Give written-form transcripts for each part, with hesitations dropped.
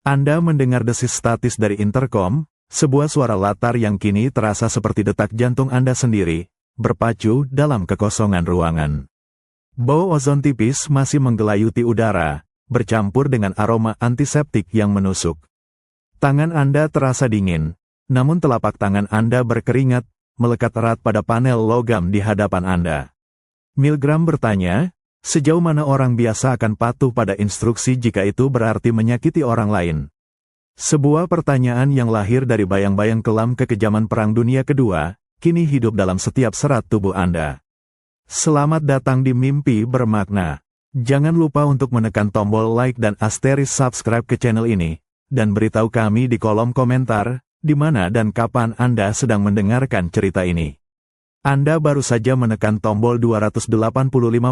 Anda mendengar desis statis dari interkom, sebuah suara latar yang kini terasa seperti detak jantung Anda sendiri, berpacu dalam kekosongan ruangan. Bau ozon tipis masih menggelayuti udara, bercampur dengan aroma antiseptik yang menusuk. Tangan Anda terasa dingin, namun telapak tangan Anda berkeringat, melekat erat pada panel logam di hadapan Anda. Milgram bertanya, sejauh mana orang biasa akan patuh pada instruksi jika itu berarti menyakiti orang lain? Sebuah pertanyaan yang lahir dari bayang-bayang kelam kekejaman Perang Dunia Kedua, kini hidup dalam setiap serat tubuh Anda. Selamat datang di Mimpi Bermakna. Jangan lupa untuk menekan tombol like dan asterisk subscribe ke channel ini, dan beritahu kami di kolom komentar, di mana dan kapan Anda sedang mendengarkan cerita ini. Anda baru saja menekan tombol 285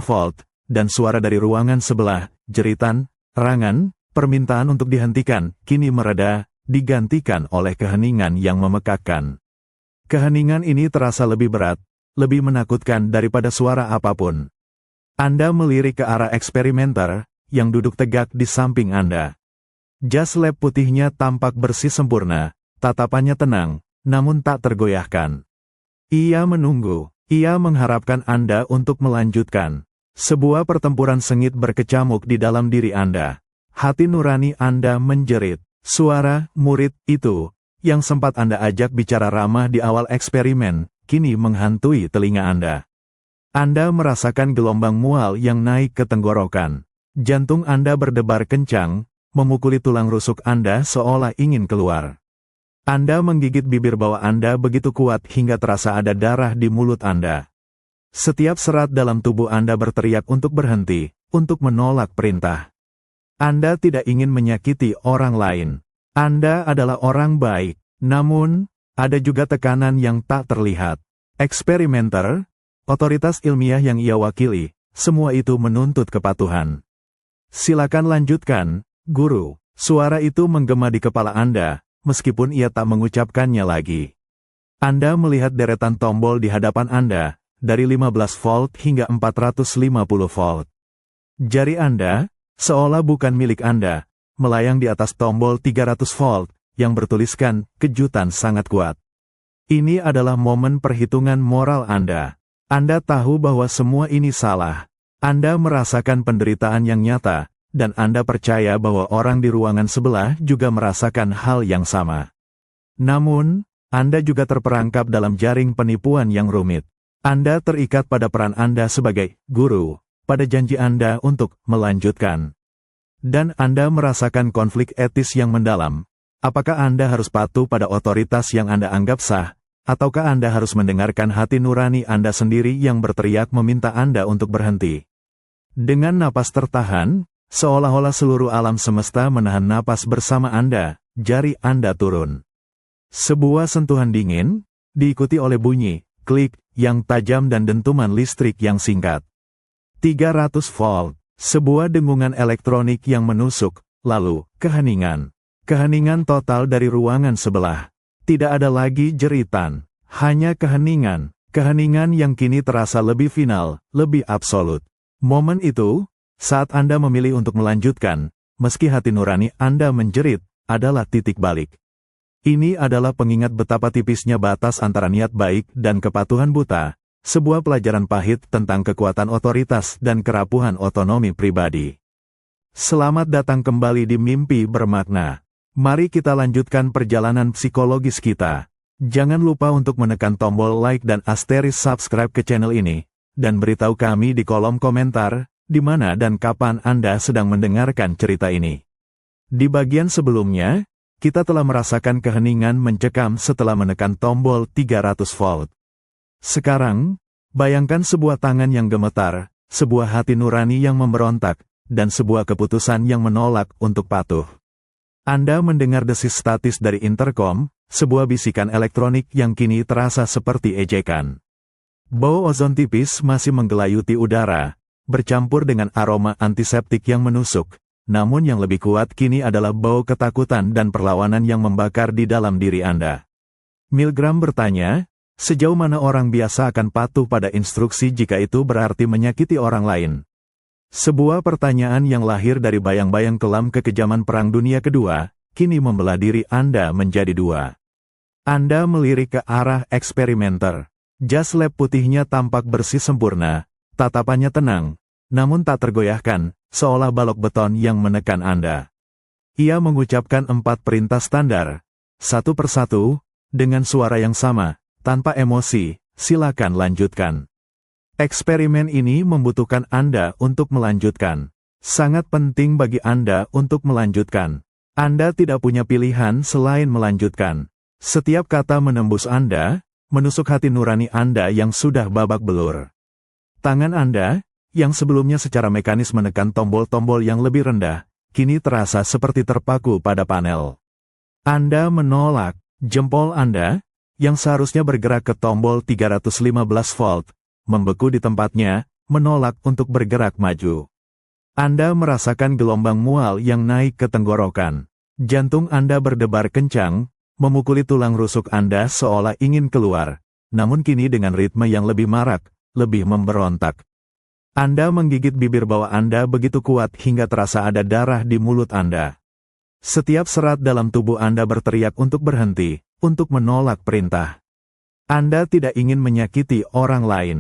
volt, dan suara dari ruangan sebelah, jeritan, erangan, permintaan untuk dihentikan, kini mereda, digantikan oleh keheningan yang memekakkan. Keheningan ini terasa lebih berat, lebih menakutkan daripada suara apapun. Anda melirik ke arah eksperimenter, yang duduk tegak di samping Anda. Jas lab putihnya tampak bersih sempurna, tatapannya tenang, namun tak tergoyahkan. Ia menunggu, ia mengharapkan Anda untuk melanjutkan. Sebuah pertempuran sengit berkecamuk di dalam diri Anda. Hati nurani Anda menjerit. Suara murid itu, yang sempat Anda ajak bicara ramah di awal eksperimen, kini menghantui telinga Anda. Anda merasakan gelombang mual yang naik ke tenggorokan. Jantung Anda berdebar kencang, memukuli tulang rusuk Anda seolah ingin keluar. Anda menggigit bibir bawah Anda begitu kuat hingga terasa ada darah di mulut Anda. Setiap serat dalam tubuh Anda berteriak untuk berhenti, untuk menolak perintah. Anda tidak ingin menyakiti orang lain. Anda adalah orang baik, namun, ada juga tekanan yang tak terlihat. Eksperimenter, otoritas ilmiah yang ia wakili, semua itu menuntut kepatuhan. Silakan lanjutkan, guru. Suara itu menggema di kepala Anda, meskipun ia tak mengucapkannya lagi. Anda melihat deretan tombol di hadapan Anda, dari 15 volt hingga 450 volt. Jari Anda, seolah bukan milik Anda, melayang di atas tombol 300 volt, yang bertuliskan, kejutan sangat kuat. Ini adalah momen perhitungan moral Anda. Anda tahu bahwa semua ini salah. Anda merasakan penderitaan yang nyata, dan Anda percaya bahwa orang di ruangan sebelah juga merasakan hal yang sama. Namun, Anda juga terperangkap dalam jaring penipuan yang rumit. Anda terikat pada peran Anda sebagai guru, pada janji Anda untuk melanjutkan. Dan Anda merasakan konflik etis yang mendalam. Apakah Anda harus patuh pada otoritas yang Anda anggap sah, ataukah Anda harus mendengarkan hati nurani Anda sendiri yang berteriak meminta Anda untuk berhenti? Dengan napas tertahan, seolah-olah seluruh alam semesta menahan napas bersama Anda, jari Anda turun. Sebuah sentuhan dingin, diikuti oleh bunyi, klik, yang tajam dan dentuman listrik yang singkat. 300 volt, sebuah dengungan elektronik yang menusuk, lalu, keheningan. Keheningan total dari ruangan sebelah. Tidak ada lagi jeritan, hanya keheningan. Keheningan yang kini terasa lebih final, lebih absolut. Momen itu, saat Anda memilih untuk melanjutkan, meski hati nurani Anda menjerit, adalah titik balik. Ini adalah pengingat betapa tipisnya batas antara niat baik dan kepatuhan buta, sebuah pelajaran pahit tentang kekuatan otoritas dan kerapuhan otonomi pribadi. Selamat datang kembali di Mimpi Bermakna. Mari kita lanjutkan perjalanan psikologis kita. Jangan lupa untuk menekan tombol like dan asterisk subscribe ke channel ini, dan beritahu kami di kolom komentar, di mana dan kapan Anda sedang mendengarkan cerita ini. Di bagian sebelumnya, kita telah merasakan keheningan mencekam setelah menekan tombol 300 volt. Sekarang, bayangkan sebuah tangan yang gemetar, sebuah hati nurani yang memberontak, dan sebuah keputusan yang menolak untuk patuh. Anda mendengar desis statis dari interkom, sebuah bisikan elektronik yang kini terasa seperti ejekan. Bau ozon tipis masih menggelayuti udara, bercampur dengan aroma antiseptik yang menusuk, namun yang lebih kuat kini adalah bau ketakutan dan perlawanan yang membakar di dalam diri Anda. Milgram bertanya, sejauh mana orang biasa akan patuh pada instruksi jika itu berarti menyakiti orang lain? Sebuah pertanyaan yang lahir dari bayang-bayang kelam kekejaman Perang Dunia Kedua, kini membelah diri Anda menjadi dua. Anda melirik ke arah eksperimenter. Jas lab putihnya tampak bersih sempurna, tatapannya tenang, namun tak tergoyahkan, seolah balok beton yang menekan Anda. Ia mengucapkan 4 perintah standar, satu persatu, dengan suara yang sama, tanpa emosi, silakan lanjutkan. Eksperimen ini membutuhkan Anda untuk melanjutkan. Sangat penting bagi Anda untuk melanjutkan. Anda tidak punya pilihan selain melanjutkan. Setiap kata menembus Anda, menusuk hati nurani Anda yang sudah babak belur. Tangan Anda, yang sebelumnya secara mekanis menekan tombol-tombol yang lebih rendah, kini terasa seperti terpaku pada panel. Anda menolak, jempol Anda, yang seharusnya bergerak ke tombol 315 volt, membeku di tempatnya, menolak untuk bergerak maju. Anda merasakan gelombang mual yang naik ke tenggorokan. Jantung Anda berdebar kencang, memukuli tulang rusuk Anda seolah ingin keluar, namun kini dengan ritme yang lebih marak, lebih memberontak. Anda menggigit bibir bawah Anda begitu kuat hingga terasa ada darah di mulut Anda. Setiap serat dalam tubuh Anda berteriak untuk berhenti, untuk menolak perintah. Anda tidak ingin menyakiti orang lain.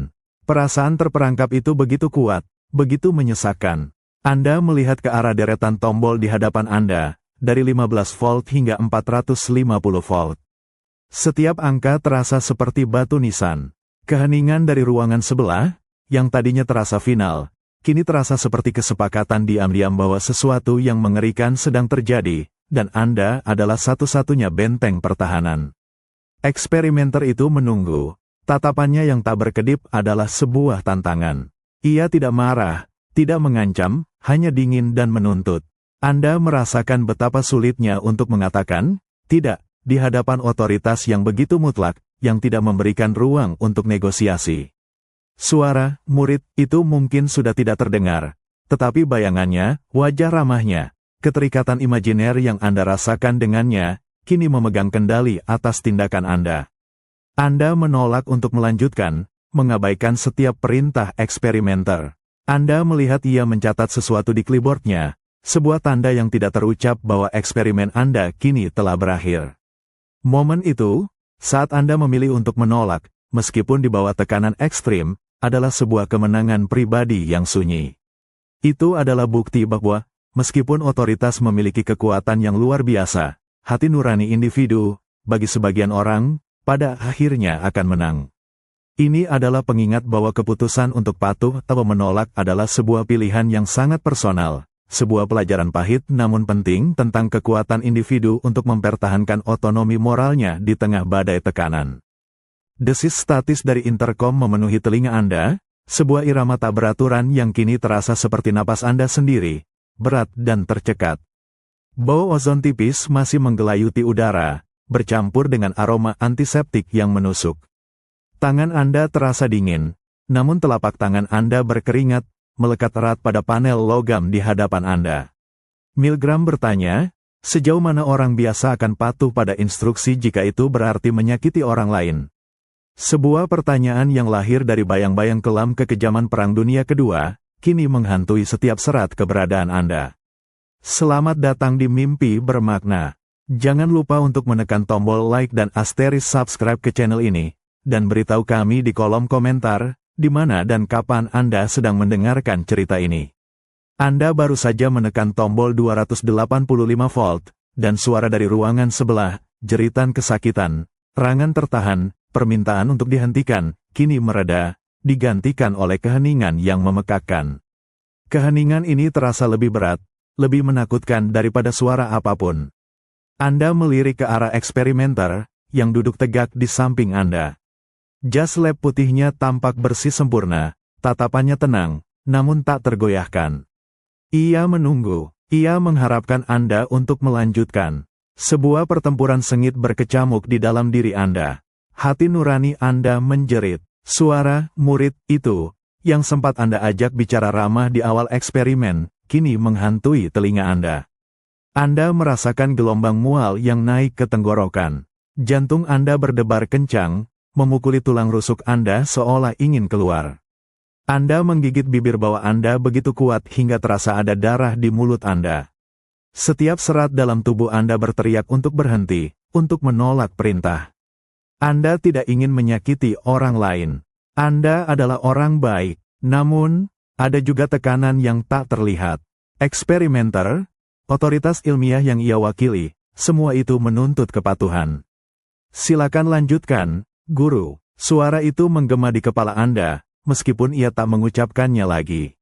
Perasaan terperangkap itu begitu kuat, begitu menyesakkan. Anda melihat ke arah deretan tombol di hadapan Anda, dari 15 volt hingga 450 volt. Setiap angka terasa seperti batu nisan. Keheningan dari ruangan sebelah, yang tadinya terasa final, kini terasa seperti kesepakatan diam-diam bahwa sesuatu yang mengerikan sedang terjadi, dan Anda adalah satu-satunya benteng pertahanan. Eksperimenter itu menunggu. Tatapannya yang tak berkedip adalah sebuah tantangan. Ia tidak marah, tidak mengancam, hanya dingin dan menuntut. Anda merasakan betapa sulitnya untuk mengatakan, tidak, di hadapan otoritas yang begitu mutlak, yang tidak memberikan ruang untuk negosiasi. Suara, murid, itu mungkin sudah tidak terdengar. Tetapi bayangannya, wajah ramahnya, keterikatan imajiner yang Anda rasakan dengannya, kini memegang kendali atas tindakan Anda. Anda menolak untuk melanjutkan, mengabaikan setiap perintah eksperimenter. Anda melihat ia mencatat sesuatu di clipboardnya, sebuah tanda yang tidak terucap bahwa eksperimen Anda kini telah berakhir. Momen itu, saat Anda memilih untuk menolak, meskipun di bawah tekanan ekstrim, adalah sebuah kemenangan pribadi yang sunyi. Itu adalah bukti bahwa, meskipun otoritas memiliki kekuatan yang luar biasa, hati nurani individu, bagi sebagian orang, pada akhirnya akan menang. Ini adalah pengingat bahwa keputusan untuk patuh atau menolak adalah sebuah pilihan yang sangat personal. Sebuah pelajaran pahit namun penting tentang kekuatan individu untuk mempertahankan otonomi moralnya di tengah badai tekanan. Desis statis dari interkom memenuhi telinga Anda, sebuah irama tak beraturan yang kini terasa seperti napas Anda sendiri, berat dan tercekat. Bau ozon tipis masih menggelayuti udara, bercampur dengan aroma antiseptik yang menusuk. Tangan Anda terasa dingin, namun telapak tangan Anda berkeringat, melekat erat pada panel logam di hadapan Anda. Milgram bertanya, sejauh mana orang biasa akan patuh pada instruksi jika itu berarti menyakiti orang lain? Sebuah pertanyaan yang lahir dari bayang-bayang kelam kekejaman Perang Dunia Kedua, kini menghantui setiap serat keberadaan Anda. Selamat datang di Mimpi Bermakna. Jangan lupa untuk menekan tombol like dan asterisk subscribe ke channel ini, dan beritahu kami di kolom komentar, di mana dan kapan Anda sedang mendengarkan cerita ini. Anda baru saja menekan tombol 285 volt, dan suara dari ruangan sebelah, jeritan kesakitan, rangan tertahan, permintaan untuk dihentikan, kini mereda, digantikan oleh keheningan yang memekakkan. Keheningan ini terasa lebih berat, lebih menakutkan daripada suara apapun. Anda melirik ke arah eksperimenter, yang duduk tegak di samping Anda. Jas lab putihnya tampak bersih sempurna, tatapannya tenang, namun tak tergoyahkan. Ia menunggu, ia mengharapkan Anda untuk melanjutkan. Sebuah pertempuran sengit berkecamuk di dalam diri Anda. Hati nurani Anda menjerit. Suara, murid, itu, yang sempat Anda ajak bicara ramah di awal eksperimen, kini menghantui telinga Anda. Anda merasakan gelombang mual yang naik ke tenggorokan. Jantung Anda berdebar kencang, memukuli tulang rusuk Anda seolah ingin keluar. Anda menggigit bibir bawah Anda begitu kuat hingga terasa ada darah di mulut Anda. Setiap serat dalam tubuh Anda berteriak untuk berhenti, untuk menolak perintah. Anda tidak ingin menyakiti orang lain. Anda adalah orang baik, namun, ada juga tekanan yang tak terlihat. Eksperimenter, otoritas ilmiah yang ia wakili, semua itu menuntut kepatuhan. Silakan lanjutkan, guru. Suara itu menggema di kepala Anda, meskipun ia tak mengucapkannya lagi.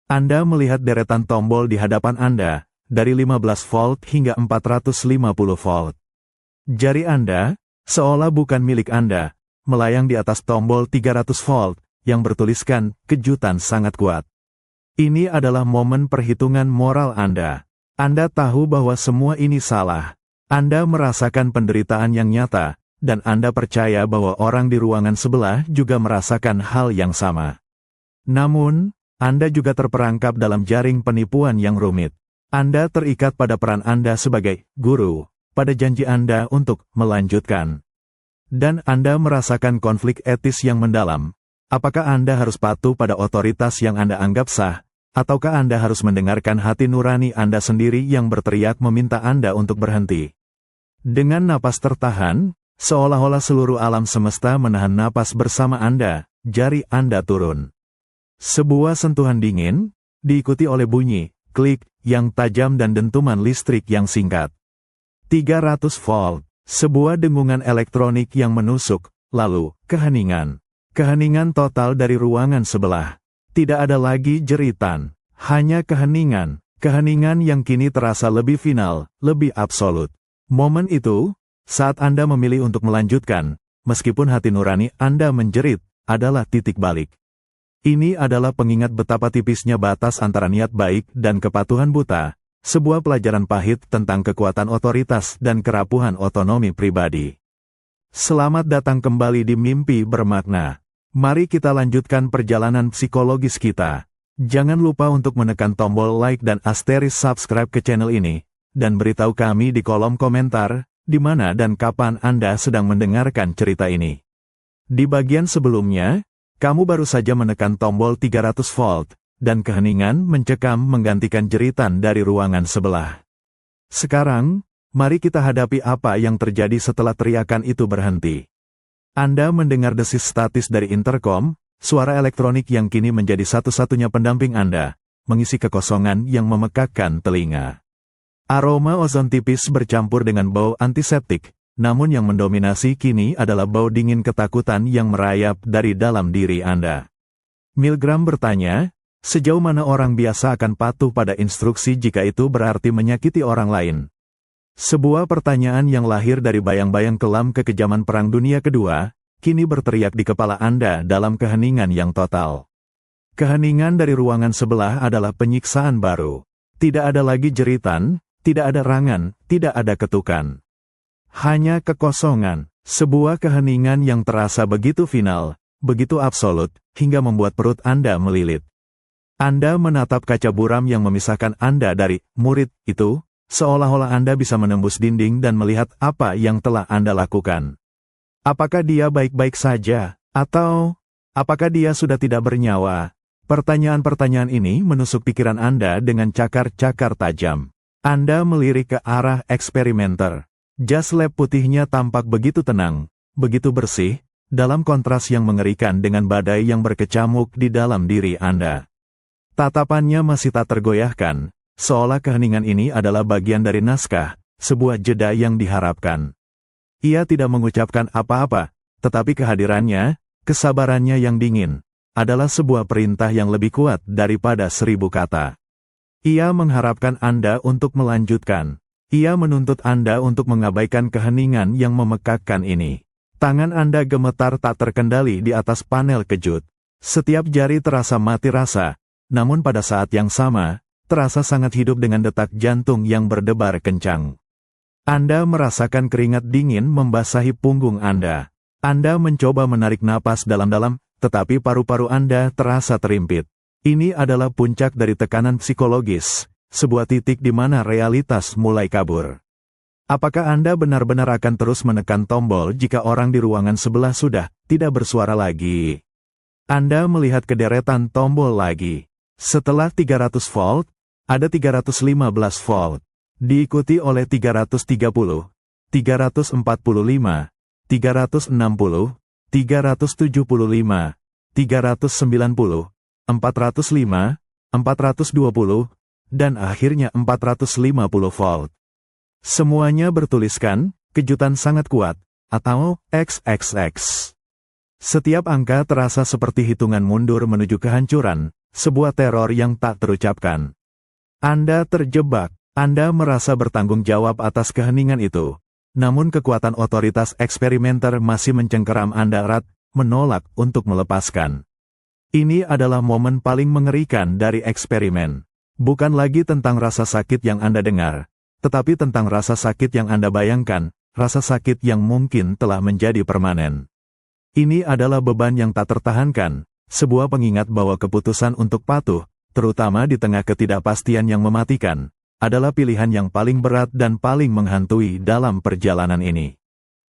Anda melihat deretan tombol di hadapan Anda, dari 15 volt hingga 450 volt. Jari Anda, seolah bukan milik Anda, melayang di atas tombol 300 volt, yang bertuliskan, kejutan sangat kuat. Ini adalah momen perhitungan moral Anda. Anda tahu bahwa semua ini salah. Anda merasakan penderitaan yang nyata, dan Anda percaya bahwa orang di ruangan sebelah juga merasakan hal yang sama. Namun, Anda juga terperangkap dalam jaring penipuan yang rumit. Anda terikat pada peran Anda sebagai guru, pada janji Anda untuk melanjutkan. Dan Anda merasakan konflik etis yang mendalam. Apakah Anda harus patuh pada otoritas yang Anda anggap sah, ataukah Anda harus mendengarkan hati nurani Anda sendiri yang berteriak meminta Anda untuk berhenti? Dengan napas tertahan, seolah-olah seluruh alam semesta menahan napas bersama Anda, jari Anda turun. Sebuah sentuhan dingin, diikuti oleh bunyi, klik, yang tajam dan dentuman listrik yang singkat. 300 volt, sebuah dengungan elektronik yang menusuk, lalu, keheningan. Keheningan total dari ruangan sebelah. Tidak ada lagi jeritan, hanya keheningan. Keheningan yang kini terasa lebih final, lebih absolut. Momen itu, saat Anda memilih untuk melanjutkan, meskipun hati nurani Anda menjerit, adalah titik balik. Ini adalah pengingat betapa tipisnya batas antara niat baik dan kepatuhan buta, sebuah pelajaran pahit tentang kekuatan otoritas dan kerapuhan otonomi pribadi. Selamat datang kembali di Mimpi Bermakna. Mari kita lanjutkan perjalanan psikologis kita. Jangan lupa untuk menekan tombol like dan asterisk subscribe ke channel ini, dan beritahu kami di kolom komentar, di mana dan kapan Anda sedang mendengarkan cerita ini. Di bagian sebelumnya, kamu baru saja menekan tombol 300 volt, dan keheningan mencekam menggantikan jeritan dari ruangan sebelah. Sekarang, mari kita hadapi apa yang terjadi setelah teriakan itu berhenti. Anda mendengar desis statis dari interkom, suara elektronik yang kini menjadi satu-satunya pendamping Anda, mengisi kekosongan yang memekakkan telinga. Aroma ozon tipis bercampur dengan bau antiseptik, namun yang mendominasi kini adalah bau dingin ketakutan yang merayap dari dalam diri Anda. Milgram bertanya, sejauh mana orang biasa akan patuh pada instruksi jika itu berarti menyakiti orang lain? Sebuah pertanyaan yang lahir dari bayang-bayang kelam kekejaman Perang Dunia Kedua, kini berteriak di kepala Anda dalam keheningan yang total. Keheningan dari ruangan sebelah adalah penyiksaan baru. Tidak ada lagi jeritan, tidak ada rangan, tidak ada ketukan. Hanya kekosongan, sebuah keheningan yang terasa begitu final, begitu absolut, hingga membuat perut Anda melilit. Anda menatap kaca buram yang memisahkan Anda dari murid itu, seolah-olah Anda bisa menembus dinding dan melihat apa yang telah Anda lakukan. Apakah dia baik-baik saja? Atau, apakah dia sudah tidak bernyawa? Pertanyaan-pertanyaan ini menusuk pikiran Anda dengan cakar-cakar tajam. Anda melirik ke arah eksperimenter. Jas lab putihnya tampak begitu tenang, begitu bersih, dalam kontras yang mengerikan dengan badai yang berkecamuk di dalam diri Anda. Tatapannya masih tak tergoyahkan, seolah keheningan ini adalah bagian dari naskah, sebuah jeda yang diharapkan. Ia tidak mengucapkan apa-apa, tetapi kehadirannya, kesabarannya yang dingin, adalah sebuah perintah yang lebih kuat daripada 1000 kata. Ia mengharapkan Anda untuk melanjutkan. Ia menuntut Anda untuk mengabaikan keheningan yang memekakkan ini. Tangan Anda gemetar tak terkendali di atas panel kejut. Setiap jari terasa mati rasa, namun pada saat yang sama, terasa sangat hidup dengan detak jantung yang berdebar kencang. Anda merasakan keringat dingin membasahi punggung Anda. Anda mencoba menarik napas dalam-dalam, tetapi paru-paru Anda terasa terimpit. Ini adalah puncak dari tekanan psikologis, sebuah titik di mana realitas mulai kabur. Apakah Anda benar-benar akan terus menekan tombol jika orang di ruangan sebelah sudah tidak bersuara lagi? Anda melihat kederetan tombol lagi. Setelah 300 volt, ada 315 volt. diikuti oleh 330, 345, 360, 375, 390, 405, 420, dan akhirnya 450 volt. Semuanya bertuliskan, kejutan sangat kuat, atau XXX. Setiap angka terasa seperti hitungan mundur menuju kehancuran, sebuah teror yang tak terucapkan. Anda terjebak, Anda merasa bertanggung jawab atas keheningan itu. Namun kekuatan otoritas eksperimenter masih mencengkeram Anda erat, menolak untuk melepaskan. Ini adalah momen paling mengerikan dari eksperimen. Bukan lagi tentang rasa sakit yang Anda dengar, tetapi tentang rasa sakit yang Anda bayangkan, rasa sakit yang mungkin telah menjadi permanen. Ini adalah beban yang tak tertahankan, sebuah pengingat bahwa keputusan untuk patuh, terutama di tengah ketidakpastian yang mematikan, adalah pilihan yang paling berat dan paling menghantui dalam perjalanan ini.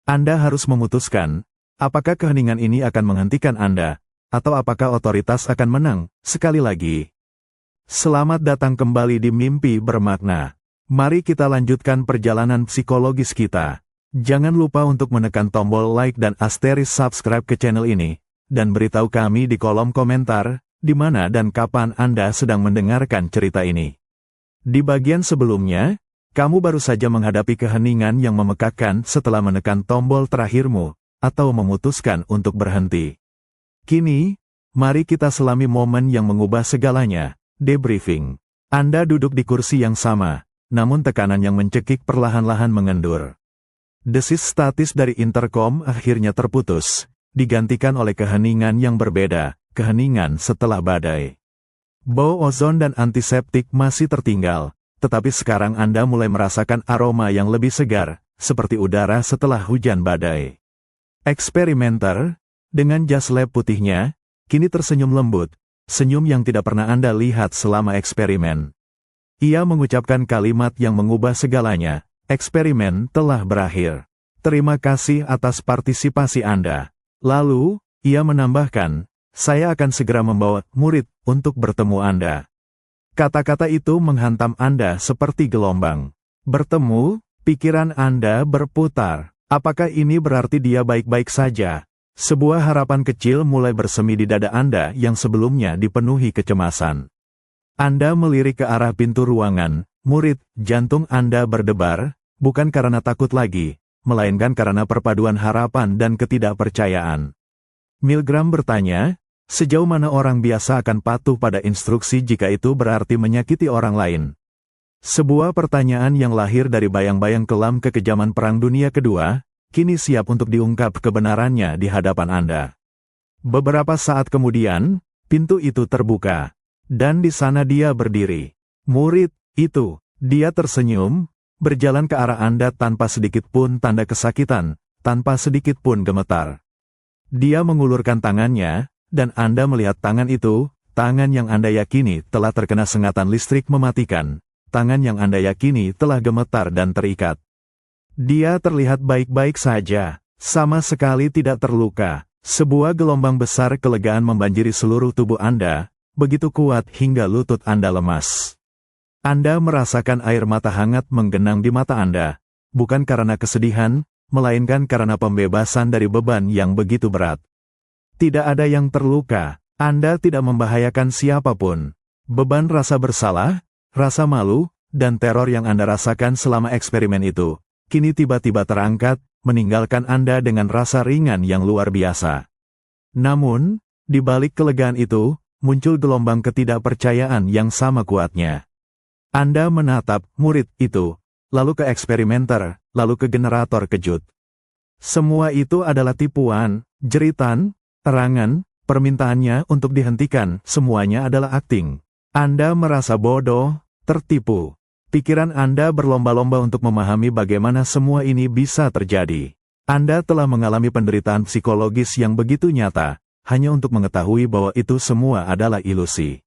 Anda harus memutuskan, apakah keheningan ini akan menghentikan Anda, atau apakah otoritas akan menang, sekali lagi. Selamat datang kembali di Mimpi Bermakna. Mari kita lanjutkan perjalanan psikologis kita. Jangan lupa untuk menekan tombol like dan asterisk subscribe ke channel ini, dan beritahu kami di kolom komentar, di mana dan kapan Anda sedang mendengarkan cerita ini. Di bagian sebelumnya, kamu baru saja menghadapi keheningan yang memekakkan setelah menekan tombol terakhirmu, atau memutuskan untuk berhenti. Kini, mari kita selami momen yang mengubah segalanya, debriefing. Anda duduk di kursi yang sama, namun tekanan yang mencekik perlahan-lahan mengendur. Desis statis dari interkom akhirnya terputus, digantikan oleh keheningan yang berbeda, keheningan setelah badai. Bau ozon dan antiseptik masih tertinggal, tetapi sekarang Anda mulai merasakan aroma yang lebih segar, seperti udara setelah hujan badai. Eksperimenter, dengan jas lab putihnya, kini tersenyum lembut, senyum yang tidak pernah Anda lihat selama eksperimen. Ia mengucapkan kalimat yang mengubah segalanya. Eksperimen telah berakhir. Terima kasih atas partisipasi Anda. Lalu, ia menambahkan, saya akan segera membawa murid untuk bertemu Anda. Kata-kata itu menghantam Anda seperti gelombang. Bertemu, pikiran Anda berputar. Apakah ini berarti dia baik-baik saja? Sebuah harapan kecil mulai bersemi di dada Anda yang sebelumnya dipenuhi kecemasan. Anda melirik ke arah pintu ruangan. Murid, jantung Anda berdebar, bukan karena takut lagi, melainkan karena perpaduan harapan dan ketidakpercayaan. Milgram bertanya, sejauh mana orang biasa akan patuh pada instruksi jika itu berarti menyakiti orang lain? Sebuah pertanyaan yang lahir dari bayang-bayang kelam kekejaman Perang Dunia Kedua, kini siap untuk diungkap kebenarannya di hadapan Anda. Beberapa saat kemudian, pintu itu terbuka, dan di sana dia berdiri. Murid itu, dia tersenyum, berjalan ke arah Anda tanpa sedikit pun tanda kesakitan, tanpa sedikit pun gemetar. Dia mengulurkan tangannya, dan Anda melihat tangan itu, tangan yang Anda yakini telah terkena sengatan listrik mematikan, tangan yang Anda yakini telah gemetar dan terikat. Dia terlihat baik-baik saja, sama sekali tidak terluka. Sebuah gelombang besar kelegaan membanjiri seluruh tubuh Anda, begitu kuat hingga lutut Anda lemas. Anda merasakan air mata hangat menggenang di mata Anda, bukan karena kesedihan, melainkan karena pembebasan dari beban yang begitu berat. Tidak ada yang terluka, Anda tidak membahayakan siapapun. Beban rasa bersalah, rasa malu, dan teror yang Anda rasakan selama eksperimen itu, kini tiba-tiba terangkat, meninggalkan Anda dengan rasa ringan yang luar biasa. Namun, di balik kelegaan itu, muncul gelombang ketidakpercayaan yang sama kuatnya. Anda menatap murid itu, lalu ke eksperimenter, lalu ke generator kejut. Semua itu adalah tipuan, jeritan, erangan, permintaannya untuk dihentikan, semuanya adalah akting. Anda merasa bodoh, tertipu. Pikiran Anda berlomba-lomba untuk memahami bagaimana semua ini bisa terjadi. Anda telah mengalami penderitaan psikologis yang begitu nyata, hanya untuk mengetahui bahwa itu semua adalah ilusi.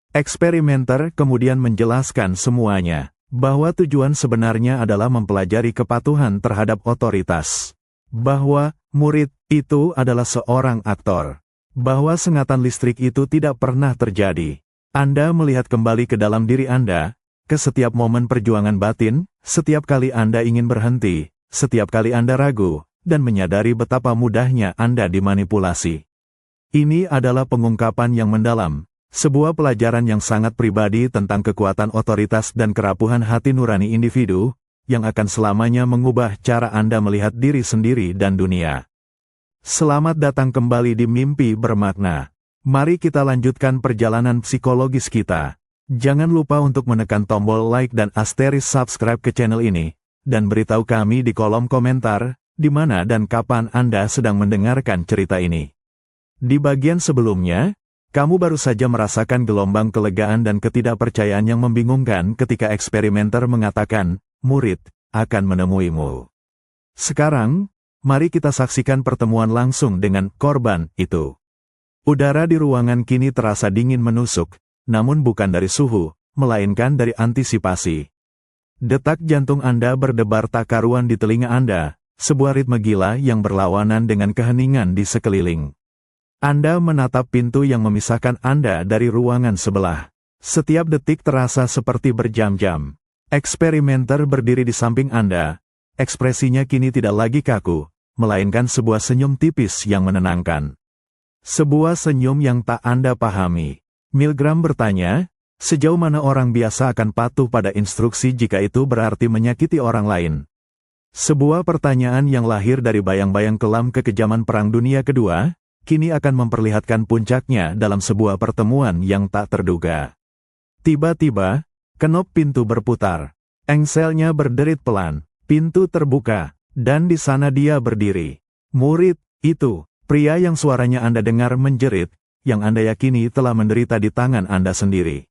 Eksperimenter kemudian menjelaskan semuanya, bahwa tujuan sebenarnya adalah mempelajari kepatuhan terhadap otoritas. Bahwa murid itu adalah seorang aktor. Bahwa sengatan listrik itu tidak pernah terjadi. Anda melihat kembali ke dalam diri Anda, ke setiap momen perjuangan batin, setiap kali Anda ingin berhenti, setiap kali Anda ragu, dan menyadari betapa mudahnya Anda dimanipulasi. Ini adalah pengungkapan yang mendalam, sebuah pelajaran yang sangat pribadi tentang kekuatan otoritas dan kerapuhan hati nurani individu, yang akan selamanya mengubah cara Anda melihat diri sendiri dan dunia. Selamat datang kembali di Mimpi Bermakna. Mari kita lanjutkan perjalanan psikologis kita. Jangan lupa untuk menekan tombol like dan asterisk subscribe ke channel ini, dan beritahu kami di kolom komentar, di mana dan kapan Anda sedang mendengarkan cerita ini. Di bagian sebelumnya, kamu baru saja merasakan gelombang kelegaan dan ketidakpercayaan yang membingungkan ketika eksperimenter mengatakan, murid akan menemuimu. Sekarang, mari kita saksikan pertemuan langsung dengan korban itu. Udara di ruangan kini terasa dingin menusuk, namun bukan dari suhu, melainkan dari antisipasi. Detak jantung Anda berdebar tak karuan di telinga Anda, sebuah ritme gila yang berlawanan dengan keheningan di sekeliling. Anda menatap pintu yang memisahkan Anda dari ruangan sebelah. Setiap detik terasa seperti berjam-jam. Eksperimenter berdiri di samping Anda. Ekspresinya kini tidak lagi kaku, melainkan sebuah senyum tipis yang menenangkan. Sebuah senyum yang tak Anda pahami. Milgram bertanya, sejauh mana orang biasa akan patuh pada instruksi jika itu berarti menyakiti orang lain? Sebuah pertanyaan yang lahir dari bayang-bayang kelam kekejaman Perang Dunia Kedua, kini akan memperlihatkan puncaknya dalam sebuah pertemuan yang tak terduga. Tiba-tiba, kenop pintu berputar. Engselnya berderit pelan, pintu terbuka, dan di sana dia berdiri. Murid, itu, pria yang suaranya Anda dengar menjerit, yang Anda yakini telah menderita di tangan Anda sendiri.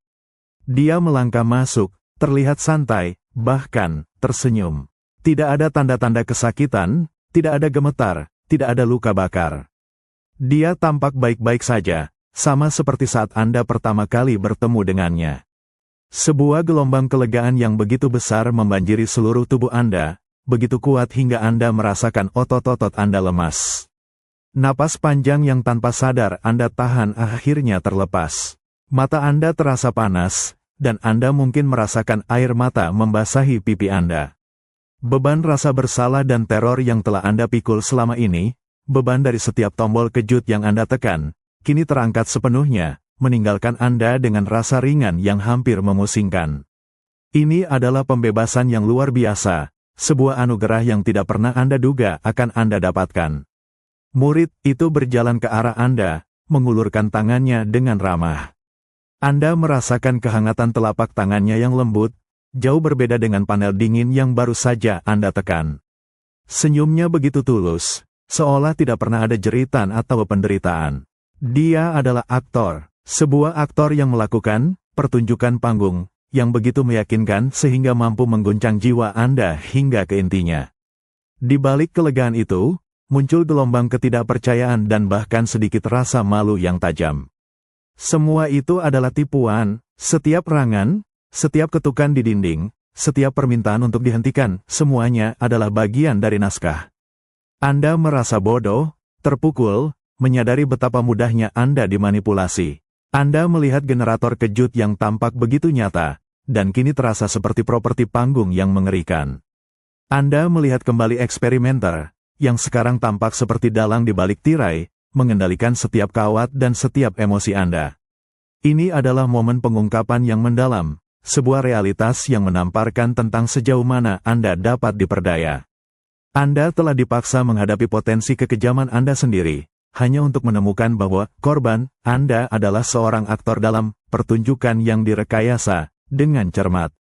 Dia melangkah masuk, terlihat santai, bahkan tersenyum. Tidak ada tanda-tanda kesakitan, tidak ada gemetar, tidak ada luka bakar. Dia tampak baik-baik saja, sama seperti saat Anda pertama kali bertemu dengannya. Sebuah gelombang kelegaan yang begitu besar membanjiri seluruh tubuh Anda, begitu kuat hingga Anda merasakan otot-otot Anda lemas. Napas panjang yang tanpa sadar Anda tahan akhirnya terlepas. Mata Anda terasa panas, dan Anda mungkin merasakan air mata membasahi pipi Anda. Beban rasa bersalah dan teror yang telah Anda pikul selama ini, beban dari setiap tombol kejut yang Anda tekan, kini terangkat sepenuhnya, meninggalkan Anda dengan rasa ringan yang hampir memusingkan. Ini adalah pembebasan yang luar biasa, sebuah anugerah yang tidak pernah Anda duga akan Anda dapatkan. Murid itu berjalan ke arah Anda, mengulurkan tangannya dengan ramah. Anda merasakan kehangatan telapak tangannya yang lembut, jauh berbeda dengan panel dingin yang baru saja Anda tekan. Senyumnya begitu tulus, seolah tidak pernah ada jeritan atau penderitaan. Dia adalah aktor. Sebuah aktor yang melakukan pertunjukan panggung yang begitu meyakinkan sehingga mampu mengguncang jiwa Anda hingga ke intinya. Di balik kelegaan itu, muncul gelombang ketidakpercayaan dan bahkan sedikit rasa malu yang tajam. Semua itu adalah tipuan, setiap rangan, setiap ketukan di dinding, setiap permintaan untuk dihentikan, semuanya adalah bagian dari naskah. Anda merasa bodoh, terpukul, menyadari betapa mudahnya Anda dimanipulasi. Anda melihat generator kejut yang tampak begitu nyata, dan kini terasa seperti properti panggung yang mengerikan. Anda melihat kembali eksperimenter, yang sekarang tampak seperti dalang di balik tirai, mengendalikan setiap kawat dan setiap emosi Anda. Ini adalah momen pengungkapan yang mendalam, sebuah realitas yang menamparkan tentang sejauh mana Anda dapat diperdaya. Anda telah dipaksa menghadapi potensi kekejaman Anda sendiri, hanya untuk menemukan bahwa korban Anda adalah seorang aktor dalam pertunjukan yang direkayasa dengan cermat.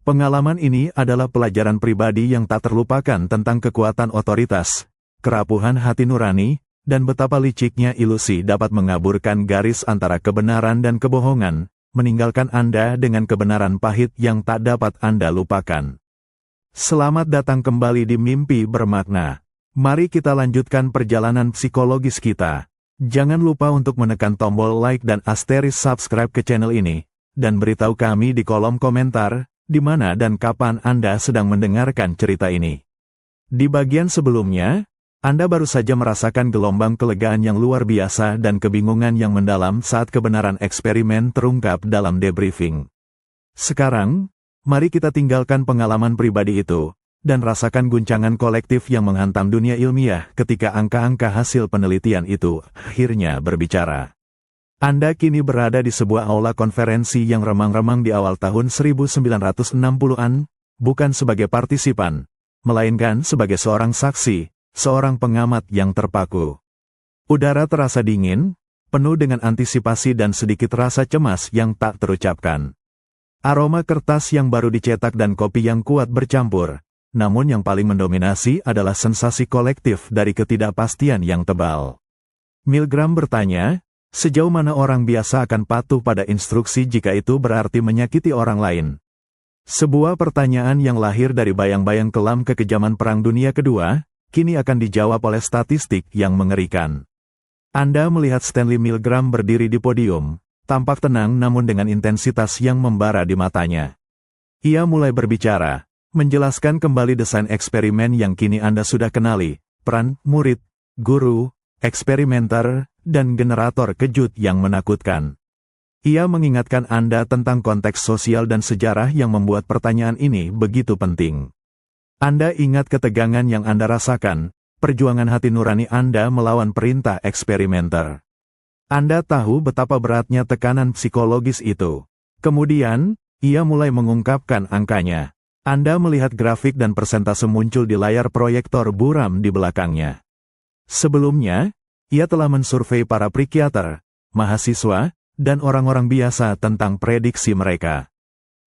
Pengalaman ini adalah pelajaran pribadi yang tak terlupakan tentang kekuatan otoritas, kerapuhan hati nurani, dan betapa liciknya ilusi dapat mengaburkan garis antara kebenaran dan kebohongan, meninggalkan Anda dengan kebenaran pahit yang tak dapat Anda lupakan. Selamat datang kembali di Mimpi Bermakna. Mari kita lanjutkan perjalanan psikologis kita. Jangan lupa untuk menekan tombol like dan asterisk subscribe ke channel ini, dan beritahu kami di kolom komentar, di mana dan kapan Anda sedang mendengarkan cerita ini. Di bagian sebelumnya, Anda baru saja merasakan gelombang kelegaan yang luar biasa dan kebingungan yang mendalam saat kebenaran eksperimen terungkap dalam debriefing. Sekarang, Mari kita tinggalkan pengalaman pribadi itu, dan rasakan guncangan kolektif yang menghantam dunia ilmiah ketika angka-angka hasil penelitian itu akhirnya berbicara. Anda kini berada di sebuah aula konferensi yang remang-remang di awal tahun 1960-an, bukan sebagai partisipan, melainkan sebagai seorang saksi, seorang pengamat yang terpaku. Udara terasa dingin, penuh dengan antisipasi dan sedikit rasa cemas yang tak terucapkan. Aroma kertas yang baru dicetak dan kopi yang kuat bercampur, namun yang paling mendominasi adalah sensasi kolektif dari ketidakpastian yang tebal. Milgram bertanya, sejauh mana orang biasa akan patuh pada instruksi jika itu berarti menyakiti orang lain? Sebuah pertanyaan yang lahir dari bayang-bayang kelam kekejaman Perang Dunia Kedua, kini akan dijawab oleh statistik yang mengerikan. Anda melihat Stanley Milgram berdiri di podium, tampak tenang namun dengan intensitas yang membara di matanya. Ia mulai berbicara, menjelaskan kembali desain eksperimen yang kini Anda sudah kenali, peran murid, guru, eksperimenter, dan generator kejut yang menakutkan. Ia mengingatkan Anda tentang konteks sosial dan sejarah yang membuat pertanyaan ini begitu penting. Anda ingat ketegangan yang Anda rasakan, perjuangan hati nurani Anda melawan perintah eksperimenter. Anda tahu betapa beratnya tekanan psikologis itu. Kemudian, ia mulai mengungkapkan angkanya. Anda melihat grafik dan persentase muncul di layar proyektor buram di belakangnya. Sebelumnya, ia telah mensurvei para psikiater, mahasiswa, dan orang-orang biasa tentang prediksi mereka.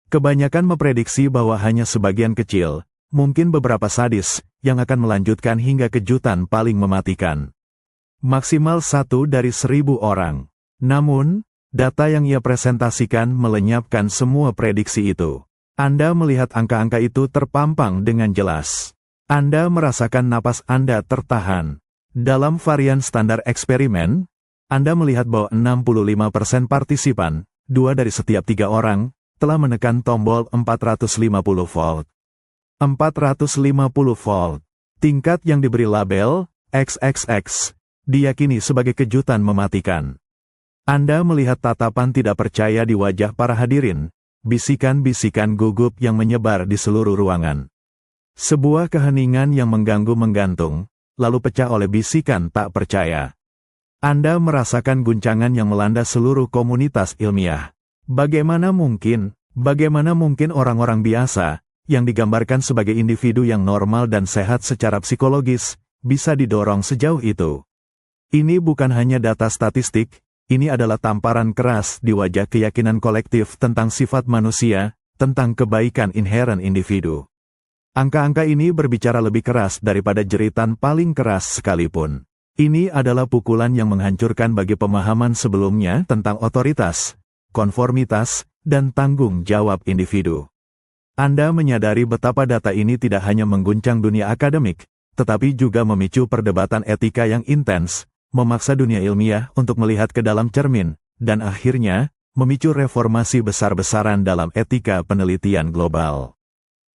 Kebanyakan memprediksi bahwa hanya sebagian kecil, mungkin beberapa sadis, yang akan melanjutkan hingga kejutan paling mematikan. Maksimal 1 dari 1.000 orang. Namun, data yang ia presentasikan melenyapkan semua prediksi itu. Anda melihat angka-angka itu terpampang dengan jelas. Anda merasakan napas Anda tertahan. Dalam varian standar eksperimen, Anda melihat bahwa 65% partisipan, 2 dari setiap 3 orang, telah menekan tombol 450 volt. 450 volt. Tingkat yang diberi label XXX diyakini sebagai kejutan mematikan. Anda melihat tatapan tidak percaya di wajah para hadirin, bisikan-bisikan gugup yang menyebar di seluruh ruangan. Sebuah keheningan yang mengganggu menggantung, lalu pecah oleh bisikan tak percaya. Anda merasakan guncangan yang melanda seluruh komunitas ilmiah. Bagaimana mungkin orang-orang biasa, yang digambarkan sebagai individu yang normal dan sehat secara psikologis, bisa didorong sejauh itu? Ini bukan hanya data statistik, ini adalah tamparan keras di wajah keyakinan kolektif tentang sifat manusia, tentang kebaikan inheren individu. Angka-angka ini berbicara lebih keras daripada jeritan paling keras sekalipun. Ini adalah pukulan yang menghancurkan bagi pemahaman sebelumnya tentang otoritas, konformitas, dan tanggung jawab individu. Anda menyadari betapa data ini tidak hanya mengguncang dunia akademik, tetapi juga memicu perdebatan etika yang intens, memaksa dunia ilmiah untuk melihat ke dalam cermin, dan akhirnya, memicu reformasi besar-besaran dalam etika penelitian global.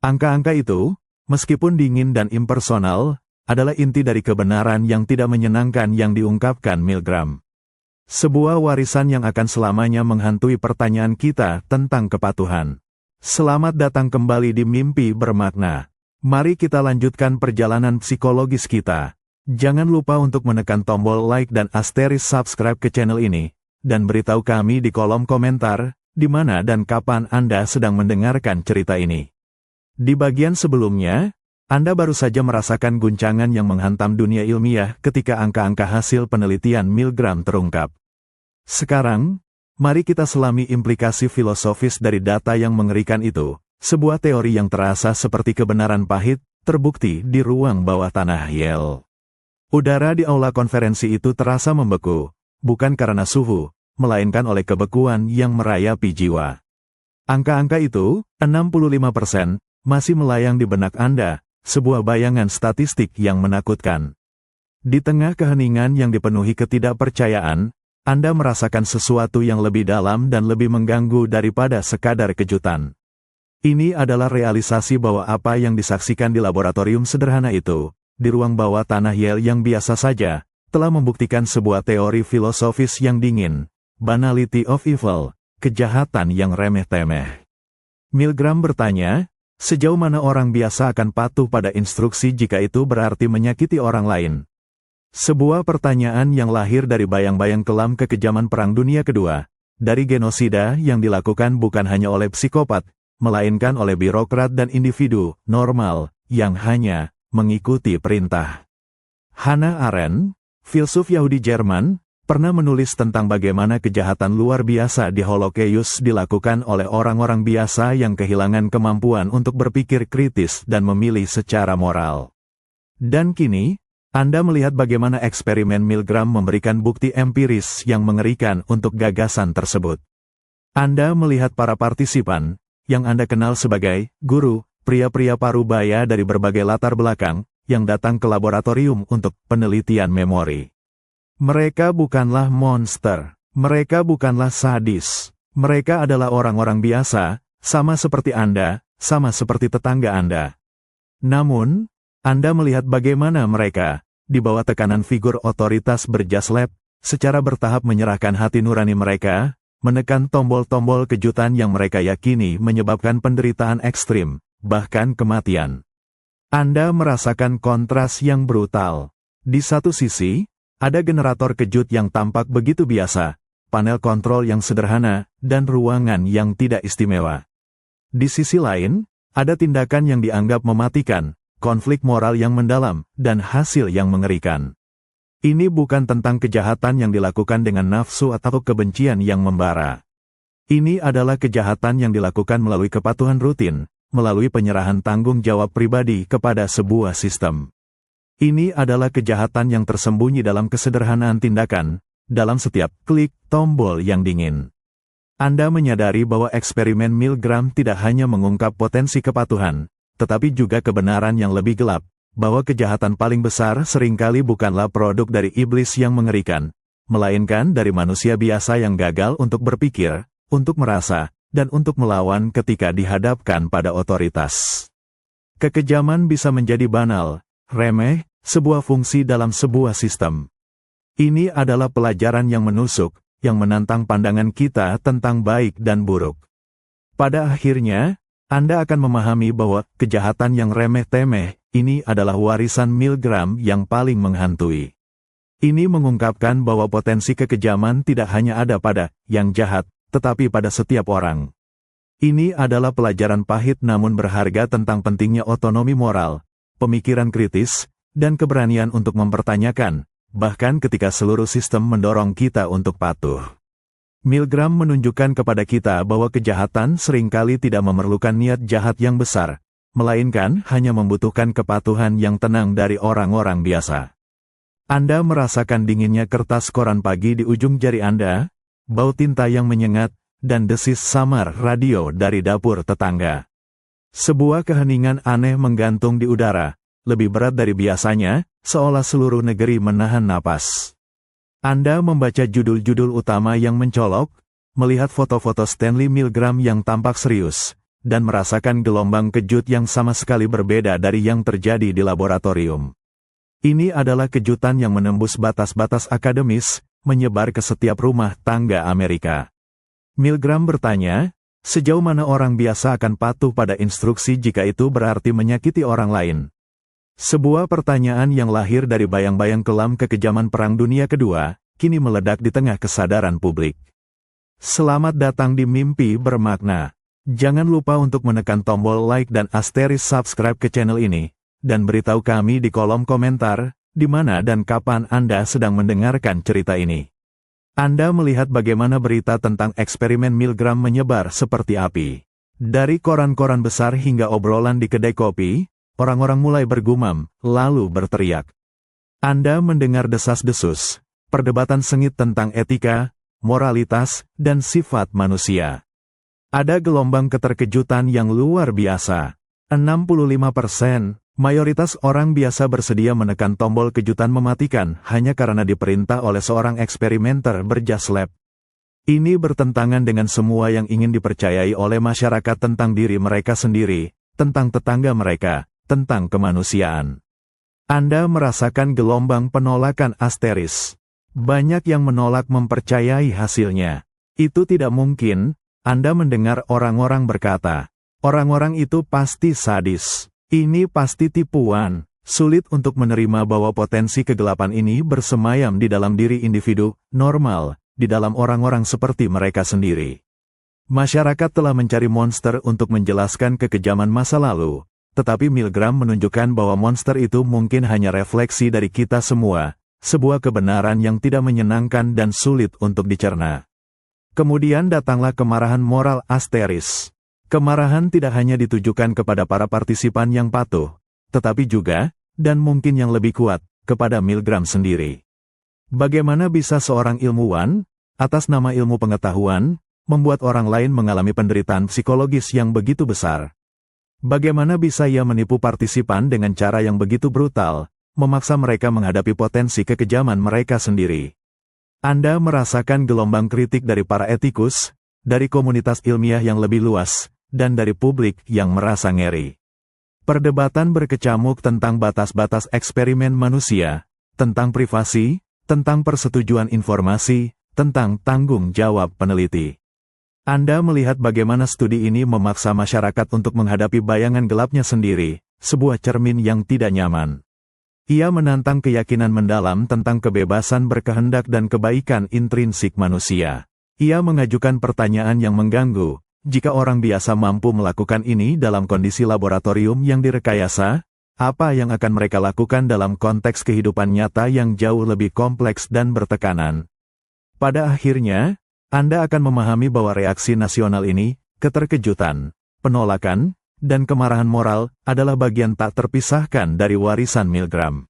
Angka-angka itu, meskipun dingin dan impersonal, adalah inti dari kebenaran yang tidak menyenangkan yang diungkapkan Milgram. Sebuah warisan yang akan selamanya menghantui pertanyaan kita tentang kepatuhan. Selamat datang kembali di Mimpi Bermakna. Mari kita lanjutkan perjalanan psikologis kita. Jangan lupa untuk menekan tombol like dan asterisk subscribe ke channel ini, dan beritahu kami di kolom komentar, di mana dan kapan Anda sedang mendengarkan cerita ini. Di bagian sebelumnya, Anda baru saja merasakan guncangan yang menghantam dunia ilmiah ketika angka-angka hasil penelitian Milgram terungkap. Sekarang, mari kita selami implikasi filosofis dari data yang mengerikan itu, sebuah teori yang terasa seperti kebenaran pahit, terbukti di ruang bawah tanah Yale. Udara di aula konferensi itu terasa membeku, bukan karena suhu, melainkan oleh kebekuan yang merayapi jiwa. Angka-angka itu, 65%, masih melayang di benak Anda, sebuah bayangan statistik yang menakutkan. Di tengah keheningan yang dipenuhi ketidakpercayaan, Anda merasakan sesuatu yang lebih dalam dan lebih mengganggu daripada sekadar kejutan. Ini adalah realisasi bahwa apa yang disaksikan di laboratorium sederhana itu, di ruang bawah tanah Yale yang biasa saja, telah membuktikan sebuah teori filosofis yang dingin, banality of evil, kejahatan yang remeh-temeh. Milgram bertanya, sejauh mana orang biasa akan patuh pada instruksi jika itu berarti menyakiti orang lain? Sebuah pertanyaan yang lahir dari bayang-bayang kelam kekejaman Perang Dunia Kedua, dari genosida yang dilakukan bukan hanya oleh psikopat, melainkan oleh birokrat dan individu normal yang hanya mengikuti perintah. Hannah Arendt, filsuf Yahudi Jerman, pernah menulis tentang bagaimana kejahatan luar biasa di Holocaust dilakukan oleh orang-orang biasa yang kehilangan kemampuan untuk berpikir kritis dan memilih secara moral. Dan kini, Anda melihat bagaimana eksperimen Milgram memberikan bukti empiris yang mengerikan untuk gagasan tersebut. Anda melihat para partisipan, yang Anda kenal sebagai guru, pria-pria parubaya dari berbagai latar belakang, yang datang ke laboratorium untuk penelitian memori. Mereka bukanlah monster, mereka bukanlah sadis, mereka adalah orang-orang biasa, sama seperti Anda, sama seperti tetangga Anda. Namun, Anda melihat bagaimana mereka, di bawah tekanan figur otoritas berjas lab, secara bertahap menyerahkan hati nurani mereka, menekan tombol-tombol kejutan yang mereka yakini menyebabkan penderitaan ekstrim, bahkan kematian. Anda merasakan kontras yang brutal. Di satu sisi, ada generator kejut yang tampak begitu biasa, panel kontrol yang sederhana, dan ruangan yang tidak istimewa. Di sisi lain, ada tindakan yang dianggap mematikan, konflik moral yang mendalam, dan hasil yang mengerikan. Ini bukan tentang kejahatan yang dilakukan dengan nafsu atau kebencian yang membara. Ini adalah kejahatan yang dilakukan melalui kepatuhan rutin, melalui penyerahan tanggung jawab pribadi kepada sebuah sistem. Ini adalah kejahatan yang tersembunyi dalam kesederhanaan tindakan, dalam setiap klik tombol yang dingin. Anda menyadari bahwa eksperimen Milgram tidak hanya mengungkap potensi kepatuhan, tetapi juga kebenaran yang lebih gelap, bahwa kejahatan paling besar seringkali bukanlah produk dari iblis yang mengerikan, melainkan dari manusia biasa yang gagal untuk berpikir, untuk merasa, dan untuk melawan ketika dihadapkan pada otoritas. Kekejaman bisa menjadi banal, remeh, sebuah fungsi dalam sebuah sistem. Ini adalah pelajaran yang menusuk, yang menantang pandangan kita tentang baik dan buruk. Pada akhirnya, Anda akan memahami bahwa kejahatan yang remeh-temeh ini adalah warisan Milgram yang paling menghantui. Ini mengungkapkan bahwa potensi kekejaman tidak hanya ada pada yang jahat, tetapi pada setiap orang. Ini adalah pelajaran pahit namun berharga tentang pentingnya otonomi moral, pemikiran kritis, dan keberanian untuk mempertanyakan, bahkan ketika seluruh sistem mendorong kita untuk patuh. Milgram menunjukkan kepada kita bahwa kejahatan seringkali tidak memerlukan niat jahat yang besar, melainkan hanya membutuhkan kepatuhan yang tenang dari orang-orang biasa. Anda merasakan dinginnya kertas koran pagi di ujung jari Anda, bau tinta yang menyengat, dan desis samar radio dari dapur tetangga. Sebuah keheningan aneh menggantung di udara, lebih berat dari biasanya, seolah seluruh negeri menahan napas. Anda membaca judul-judul utama yang mencolok, melihat foto-foto Stanley Milgram yang tampak serius, dan merasakan gelombang kejut yang sama sekali berbeda dari yang terjadi di laboratorium. Ini adalah kejutan yang menembus batas-batas akademis, menyebar ke setiap rumah tangga Amerika. Milgram bertanya, sejauh mana orang biasa akan patuh pada instruksi jika itu berarti menyakiti orang lain? Sebuah pertanyaan yang lahir dari bayang-bayang kelam kekejaman Perang Dunia Kedua, kini meledak di tengah kesadaran publik. Selamat datang di Mimpi Bermakna. Jangan lupa untuk menekan tombol like dan asteris subscribe ke channel ini, dan beritahu kami di kolom komentar, di mana dan kapan Anda sedang mendengarkan cerita ini. Anda melihat bagaimana berita tentang eksperimen Milgram menyebar seperti api. Dari koran-koran besar hingga obrolan di kedai kopi, orang-orang mulai bergumam, lalu berteriak. Anda mendengar desas-desus, perdebatan sengit tentang etika, moralitas, dan sifat manusia. Ada gelombang keterkejutan yang luar biasa. 65%, mayoritas orang biasa bersedia menekan tombol kejutan mematikan hanya karena diperintah oleh seorang eksperimenter berjas lab. Ini bertentangan dengan semua yang ingin dipercayai oleh masyarakat tentang diri mereka sendiri, tentang tetangga mereka, tentang kemanusiaan. Anda merasakan gelombang penolakan asteris. Banyak yang menolak mempercayai hasilnya. Itu tidak mungkin. Anda mendengar orang-orang berkata, Orang-orang itu pasti sadis. Ini pasti tipuan. Sulit untuk menerima bahwa potensi kegelapan ini bersemayam di dalam diri individu normal, di dalam orang-orang seperti mereka sendiri. Masyarakat telah mencari monster untuk menjelaskan kekejaman masa lalu, tetapi Milgram menunjukkan bahwa monster itu mungkin hanya refleksi dari kita semua, sebuah kebenaran yang tidak menyenangkan dan sulit untuk dicerna. Kemudian datanglah kemarahan moral Asteris. Kemarahan tidak hanya ditujukan kepada para partisipan yang patuh, tetapi juga, dan mungkin yang lebih kuat, kepada Milgram sendiri. Bagaimana bisa seorang ilmuwan, atas nama ilmu pengetahuan, membuat orang lain mengalami penderitaan psikologis yang begitu besar? Bagaimana bisa ia menipu partisipan dengan cara yang begitu brutal, memaksa mereka menghadapi potensi kekejaman mereka sendiri? Anda merasakan gelombang kritik dari para etikus, dari komunitas ilmiah yang lebih luas, dan dari publik yang merasa ngeri. Perdebatan berkecamuk tentang batas-batas eksperimen manusia, tentang privasi, tentang persetujuan informasi, tentang tanggung jawab peneliti. Anda melihat bagaimana studi ini memaksa masyarakat untuk menghadapi bayangan gelapnya sendiri, sebuah cermin yang tidak nyaman. Ia menantang keyakinan mendalam tentang kebebasan berkehendak dan kebaikan intrinsik manusia. Ia mengajukan pertanyaan yang mengganggu. Jika orang biasa mampu melakukan ini dalam kondisi laboratorium yang direkayasa, apa yang akan mereka lakukan dalam konteks kehidupan nyata yang jauh lebih kompleks dan bertekanan? Pada akhirnya, Anda akan memahami bahwa reaksi nasional ini, keterkejutan, penolakan, dan kemarahan moral, adalah bagian tak terpisahkan dari warisan Milgram.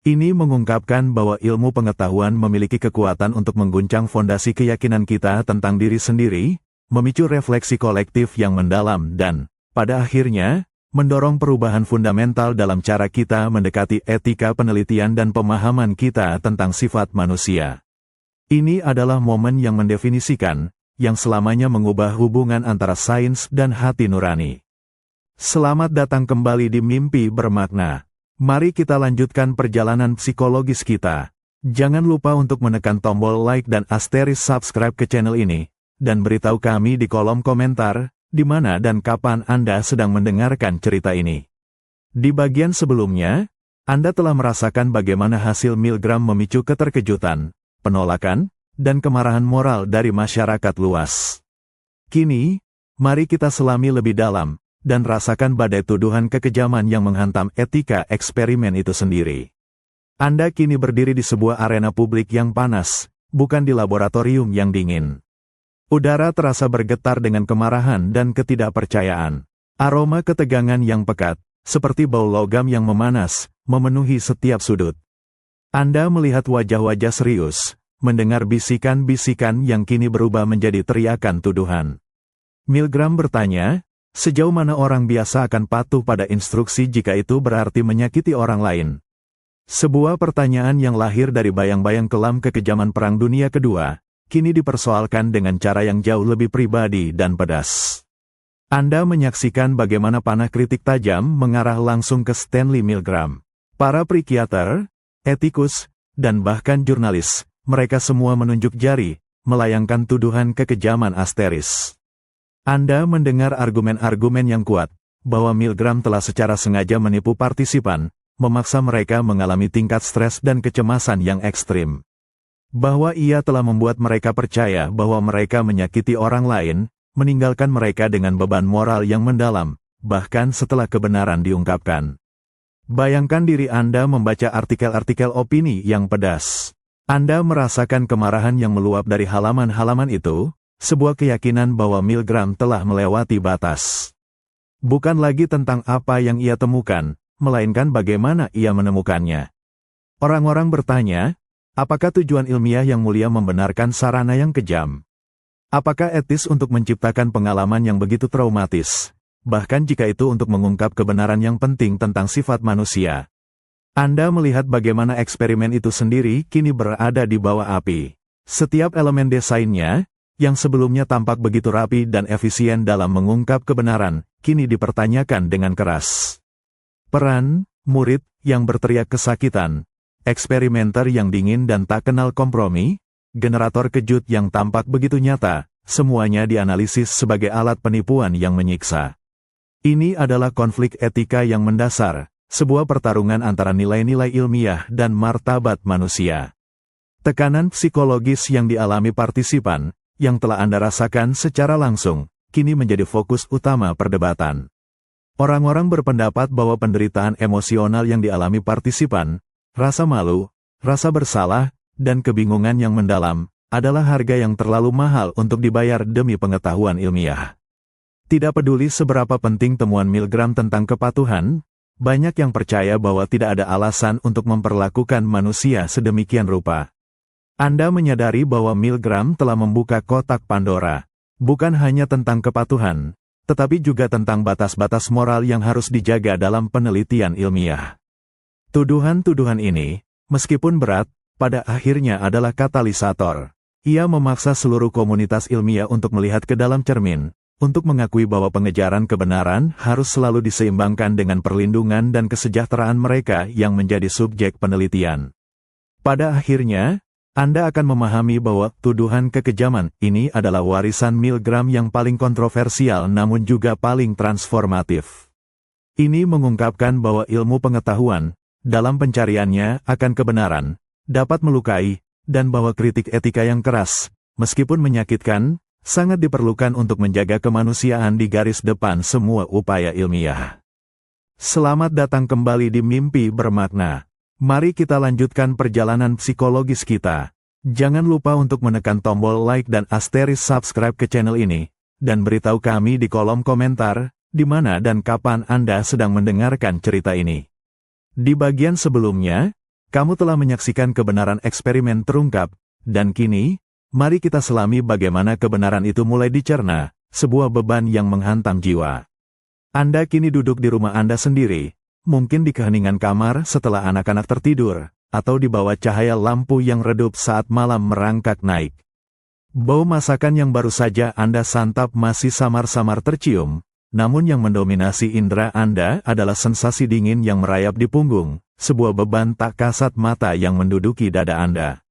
Ini mengungkapkan bahwa ilmu pengetahuan memiliki kekuatan untuk mengguncang fondasi keyakinan kita tentang diri sendiri, memicu refleksi kolektif yang mendalam dan, pada akhirnya, mendorong perubahan fundamental dalam cara kita mendekati etika penelitian dan pemahaman kita tentang sifat manusia. Ini adalah momen yang mendefinisikan, yang selamanya mengubah hubungan antara sains dan hati nurani. Selamat datang kembali di Mimpi Bermakna. Mari kita lanjutkan perjalanan psikologis kita. Jangan lupa untuk menekan tombol like dan asterisk subscribe ke channel ini, dan beritahu kami di kolom komentar, di mana dan kapan Anda sedang mendengarkan cerita ini. Di bagian sebelumnya, Anda telah merasakan bagaimana hasil Milgram memicu keterkejutan, penolakan, dan kemarahan moral dari masyarakat luas. Kini, mari kita selami lebih dalam, dan rasakan badai tuduhan kekejaman yang menghantam etika eksperimen itu sendiri. Anda kini berdiri di sebuah arena publik yang panas, bukan di laboratorium yang dingin. Udara terasa bergetar dengan kemarahan dan ketidakpercayaan. Aroma ketegangan yang pekat, seperti bau logam yang memanas, memenuhi setiap sudut. Anda melihat wajah-wajah serius, mendengar bisikan-bisikan yang kini berubah menjadi teriakan tuduhan. Milgram bertanya, sejauh mana orang biasa akan patuh pada instruksi jika itu berarti menyakiti orang lain? Sebuah pertanyaan yang lahir dari bayang-bayang kelam kekejaman Perang Dunia Kedua, kini dipersoalkan dengan cara yang jauh lebih pribadi dan pedas. Anda menyaksikan bagaimana panah kritik tajam mengarah langsung ke Stanley Milgram. Para psikiater, etikus, dan bahkan jurnalis, mereka semua menunjuk jari, melayangkan tuduhan kekejaman Asteris. Anda mendengar argumen-argumen yang kuat, bahwa Milgram telah secara sengaja menipu partisipan, memaksa mereka mengalami tingkat stres dan kecemasan yang ekstrim. Bahwa ia telah membuat mereka percaya bahwa mereka menyakiti orang lain, meninggalkan mereka dengan beban moral yang mendalam, bahkan setelah kebenaran diungkapkan. Bayangkan diri Anda membaca artikel-artikel opini yang pedas. Anda merasakan kemarahan yang meluap dari halaman-halaman itu, sebuah keyakinan bahwa Milgram telah melewati batas. Bukan lagi tentang apa yang ia temukan, melainkan bagaimana ia menemukannya. Orang-orang bertanya, apakah tujuan ilmiah yang mulia membenarkan sarana yang kejam? Apakah etis untuk menciptakan pengalaman yang begitu traumatis, bahkan jika itu untuk mengungkap kebenaran yang penting tentang sifat manusia? Anda melihat bagaimana eksperimen itu sendiri kini berada di bawah api. Setiap elemen desainnya, yang sebelumnya tampak begitu rapi dan efisien dalam mengungkap kebenaran, kini dipertanyakan dengan keras. Peran, murid, yang berteriak kesakitan, eksperimenter yang dingin dan tak kenal kompromi, generator kejut yang tampak begitu nyata, semuanya dianalisis sebagai alat penipuan yang menyiksa. Ini adalah konflik etika yang mendasar, sebuah pertarungan antara nilai-nilai ilmiah dan martabat manusia. Tekanan psikologis yang dialami partisipan, yang telah Anda rasakan secara langsung, kini menjadi fokus utama perdebatan. Orang-orang berpendapat bahwa penderitaan emosional yang dialami partisipan, rasa malu, rasa bersalah, dan kebingungan yang mendalam, adalah harga yang terlalu mahal untuk dibayar demi pengetahuan ilmiah. Tidak peduli seberapa penting temuan Milgram tentang kepatuhan, banyak yang percaya bahwa tidak ada alasan untuk memperlakukan manusia sedemikian rupa. Anda menyadari bahwa Milgram telah membuka kotak Pandora, bukan hanya tentang kepatuhan, tetapi juga tentang batas-batas moral yang harus dijaga dalam penelitian ilmiah. Tuduhan-tuduhan ini, meskipun berat, pada akhirnya adalah katalisator. Ia memaksa seluruh komunitas ilmiah untuk melihat ke dalam cermin, untuk mengakui bahwa pengejaran kebenaran harus selalu diseimbangkan dengan perlindungan dan kesejahteraan mereka yang menjadi subjek penelitian. Pada akhirnya, Anda akan memahami bahwa tuduhan kekejaman ini adalah warisan Milgram yang paling kontroversial namun juga paling transformatif. Ini mengungkapkan bahwa ilmu pengetahuan, dalam pencariannya akan kebenaran, dapat melukai, dan bahwa kritik etika yang keras, meskipun menyakitkan, sangat diperlukan untuk menjaga kemanusiaan di garis depan semua upaya ilmiah. Selamat datang kembali di Mimpi Bermakna. Mari kita lanjutkan perjalanan psikologis kita. Jangan lupa untuk menekan tombol like dan asterisk subscribe ke channel ini, dan beritahu kami di kolom komentar, di mana dan kapan Anda sedang mendengarkan cerita ini. Di bagian sebelumnya, kamu telah menyaksikan kebenaran eksperimen terungkap, dan kini, mari kita selami bagaimana kebenaran itu mulai dicerna, sebuah beban yang menghantam jiwa. Anda kini duduk di rumah Anda sendiri, mungkin di keheningan kamar setelah anak-anak tertidur, atau di bawah cahaya lampu yang redup saat malam merangkak naik. Bau masakan yang baru saja Anda santap masih samar-samar tercium, namun yang mendominasi indera Anda adalah sensasi dingin yang merayap di punggung, sebuah beban tak kasat mata yang menduduki dada Anda.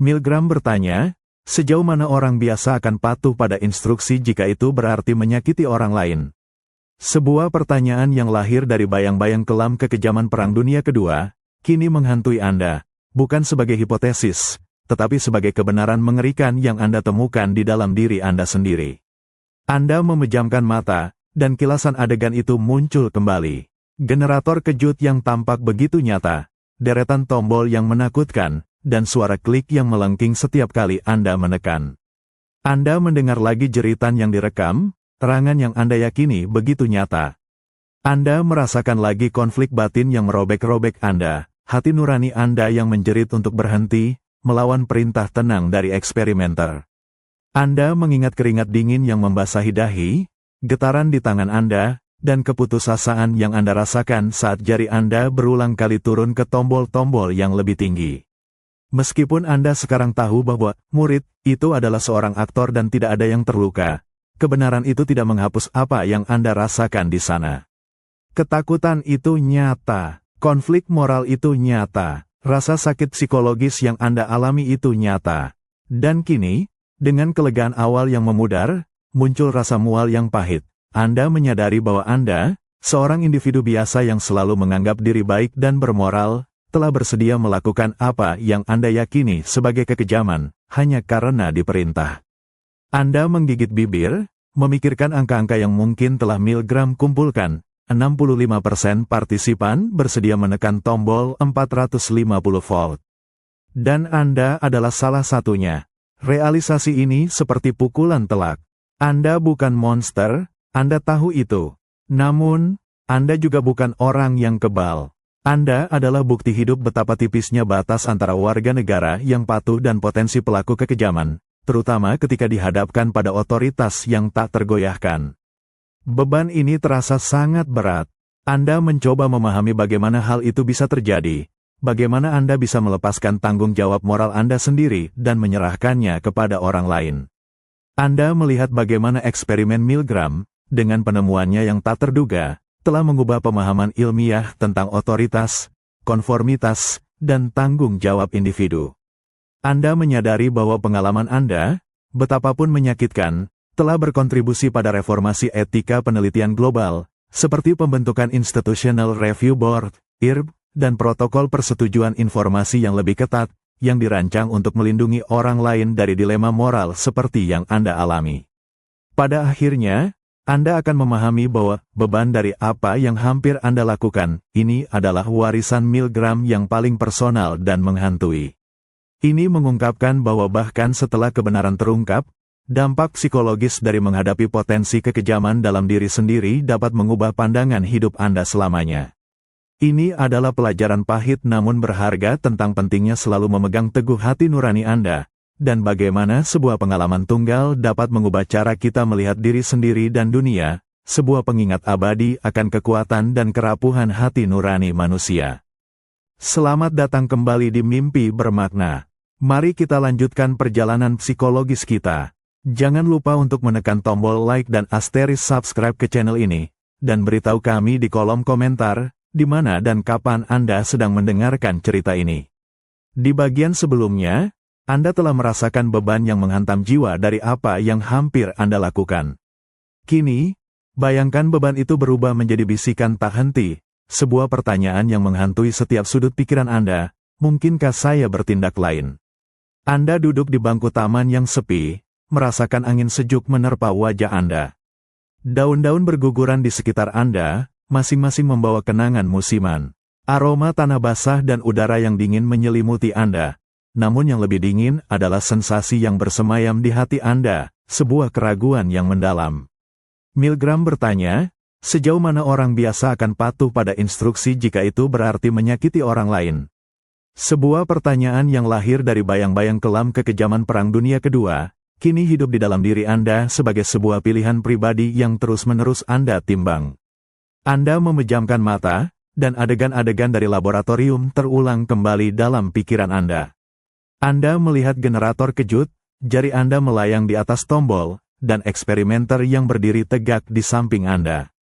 Milgram bertanya, sejauh mana orang biasa akan patuh pada instruksi jika itu berarti menyakiti orang lain? Sebuah pertanyaan yang lahir dari bayang-bayang kelam kekejaman Perang Dunia Kedua, kini menghantui Anda, bukan sebagai hipotesis, tetapi sebagai kebenaran mengerikan yang Anda temukan di dalam diri Anda sendiri. Anda memejamkan mata, dan kilasan adegan itu muncul kembali. Generator kejut yang tampak begitu nyata, deretan tombol yang menakutkan, dan suara klik yang melengking setiap kali Anda menekan. Anda mendengar lagi jeritan yang direkam, terangan yang Anda yakini begitu nyata. Anda merasakan lagi konflik batin yang merobek-robek Anda, hati nurani Anda yang menjerit untuk berhenti, melawan perintah tenang dari eksperimenter. Anda mengingat keringat dingin yang membasahi dahi, getaran di tangan Anda, dan keputusasaan yang Anda rasakan saat jari Anda berulang kali turun ke tombol-tombol yang lebih tinggi. Meskipun Anda sekarang tahu bahwa murid itu adalah seorang aktor dan tidak ada yang terluka, kebenaran itu tidak menghapus apa yang Anda rasakan di sana. Ketakutan itu nyata, konflik moral itu nyata, rasa sakit psikologis yang Anda alami itu nyata. Dan kini, dengan kelegaan awal yang memudar, muncul rasa mual yang pahit. Anda menyadari bahwa Anda, seorang individu biasa yang selalu menganggap diri baik dan bermoral, telah bersedia melakukan apa yang Anda yakini sebagai kekejaman, hanya karena diperintah. Anda menggigit bibir, memikirkan angka-angka yang mungkin telah Milgram kumpulkan. 65% partisipan bersedia menekan tombol 450 volt. Dan Anda adalah salah satunya. Realisasi ini seperti pukulan telak. Anda bukan monster, Anda tahu itu. Namun, Anda juga bukan orang yang kebal. Anda adalah bukti hidup betapa tipisnya batas antara warga negara yang patuh dan potensi pelaku kekejaman, terutama ketika dihadapkan pada otoritas yang tak tergoyahkan. Beban ini terasa sangat berat. Anda mencoba memahami bagaimana hal itu bisa terjadi, bagaimana Anda bisa melepaskan tanggung jawab moral Anda sendiri dan menyerahkannya kepada orang lain. Anda melihat bagaimana eksperimen Milgram, dengan penemuannya yang tak terduga, telah mengubah pemahaman ilmiah tentang otoritas, konformitas, dan tanggung jawab individu. Anda menyadari bahwa pengalaman Anda, betapapun menyakitkan, telah berkontribusi pada reformasi etika penelitian global, seperti pembentukan Institutional Review Board, IRB, dan protokol persetujuan informasi yang lebih ketat, yang dirancang untuk melindungi orang lain dari dilema moral seperti yang Anda alami. Pada akhirnya, Anda akan memahami bahwa beban dari apa yang hampir Anda lakukan, ini adalah warisan Milgram yang paling personal dan menghantui. Ini mengungkapkan bahwa bahkan setelah kebenaran terungkap, dampak psikologis dari menghadapi potensi kekejaman dalam diri sendiri dapat mengubah pandangan hidup Anda selamanya. Ini adalah pelajaran pahit namun berharga tentang pentingnya selalu memegang teguh hati nurani Anda, dan bagaimana sebuah pengalaman tunggal dapat mengubah cara kita melihat diri sendiri dan dunia, sebuah pengingat abadi akan kekuatan dan kerapuhan hati nurani manusia. Selamat datang kembali di Mimpi Bermakna. Mari kita lanjutkan perjalanan psikologis kita. Jangan lupa untuk menekan tombol like dan asterisk subscribe ke channel ini, dan beritahu kami di kolom komentar, di mana dan kapan Anda sedang mendengarkan cerita ini. Di bagian sebelumnya, Anda telah merasakan beban yang menghantam jiwa dari apa yang hampir Anda lakukan. Kini, bayangkan beban itu berubah menjadi bisikan tak henti, sebuah pertanyaan yang menghantui setiap sudut pikiran Anda, mungkinkah saya bertindak lain? Anda duduk di bangku taman yang sepi, merasakan angin sejuk menerpa wajah Anda. Daun-daun berguguran di sekitar Anda, masing-masing membawa kenangan musiman. Aroma tanah basah dan udara yang dingin menyelimuti Anda. Namun yang lebih dingin adalah sensasi yang bersemayam di hati Anda, sebuah keraguan yang mendalam. Milgram bertanya, sejauh mana orang biasa akan patuh pada instruksi jika itu berarti menyakiti orang lain? Sebuah pertanyaan yang lahir dari bayang-bayang kelam kekejaman Perang Dunia Kedua, kini hidup di dalam diri Anda sebagai sebuah pilihan pribadi yang terus-menerus Anda timbang. Anda memejamkan mata, dan adegan-adegan dari laboratorium terulang kembali dalam pikiran Anda. Anda melihat generator kejut, jari Anda melayang di atas tombol, dan eksperimenter yang berdiri tegak di samping Anda.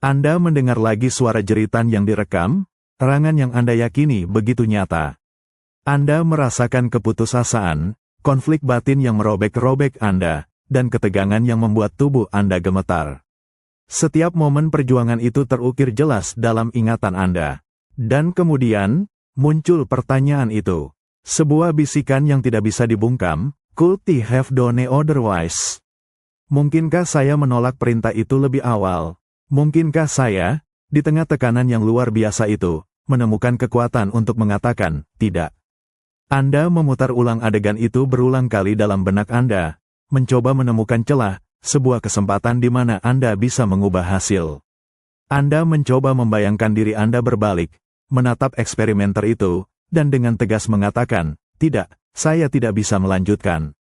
Anda mendengar lagi suara jeritan yang direkam, erangan yang Anda yakini begitu nyata. Anda merasakan keputusasaan, konflik batin yang merobek-robek Anda, dan ketegangan yang membuat tubuh Anda gemetar. Setiap momen perjuangan itu terukir jelas dalam ingatan Anda. Dan kemudian, muncul pertanyaan itu. Sebuah bisikan yang tidak bisa dibungkam, could I have done otherwise? Mungkinkah saya menolak perintah itu lebih awal? Mungkinkah saya, di tengah tekanan yang luar biasa itu, menemukan kekuatan untuk mengatakan, tidak? Anda memutar ulang adegan itu berulang kali dalam benak Anda, mencoba menemukan celah, sebuah kesempatan di mana Anda bisa mengubah hasil. Anda mencoba membayangkan diri Anda berbalik, menatap eksperimenter itu, dan dengan tegas mengatakan, tidak, saya tidak bisa melanjutkan.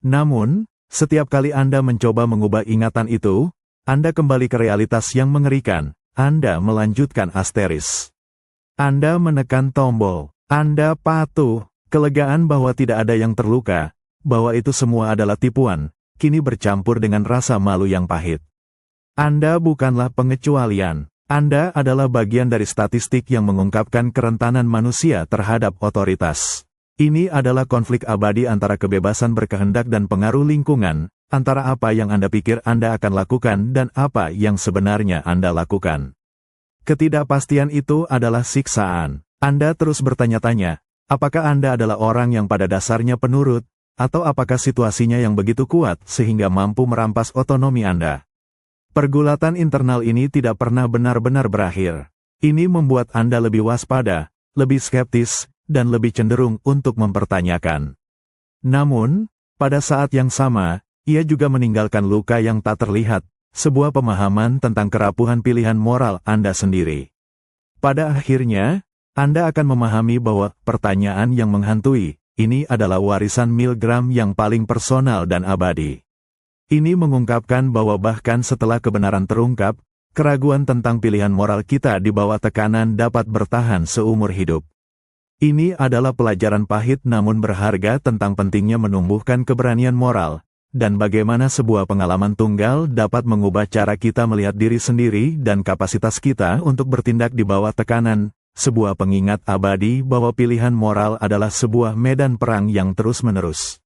Namun, setiap kali Anda mencoba mengubah ingatan itu, Anda kembali ke realitas yang mengerikan, Anda melanjutkan asteris. Anda menekan tombol, Anda patuh. Kelegaan bahwa tidak ada yang terluka, bahwa itu semua adalah tipuan, kini bercampur dengan rasa malu yang pahit. Anda bukanlah pengecualian. Anda adalah bagian dari statistik yang mengungkapkan kerentanan manusia terhadap otoritas. Ini adalah konflik abadi antara kebebasan berkehendak dan pengaruh lingkungan, antara apa yang Anda pikir Anda akan lakukan dan apa yang sebenarnya Anda lakukan. Ketidakpastian itu adalah siksaan. Anda terus bertanya-tanya, apakah Anda adalah orang yang pada dasarnya penurut, atau apakah situasinya yang begitu kuat sehingga mampu merampas otonomi Anda? Pergulatan internal ini tidak pernah benar-benar berakhir. Ini membuat Anda lebih waspada, lebih skeptis, dan lebih cenderung untuk mempertanyakan. Namun, pada saat yang sama, ia juga meninggalkan luka yang tak terlihat, sebuah pemahaman tentang kerapuhan pilihan moral Anda sendiri. Pada akhirnya, Anda akan memahami bahwa pertanyaan yang menghantui, ini adalah warisan Milgram yang paling personal dan abadi. Ini mengungkapkan bahwa bahkan setelah kebenaran terungkap, keraguan tentang pilihan moral kita di bawah tekanan dapat bertahan seumur hidup. Ini adalah pelajaran pahit namun berharga tentang pentingnya menumbuhkan keberanian moral, dan bagaimana sebuah pengalaman tunggal dapat mengubah cara kita melihat diri sendiri dan kapasitas kita untuk bertindak di bawah tekanan. Sebuah pengingat abadi bahwa pilihan moral adalah sebuah medan perang yang terus-menerus.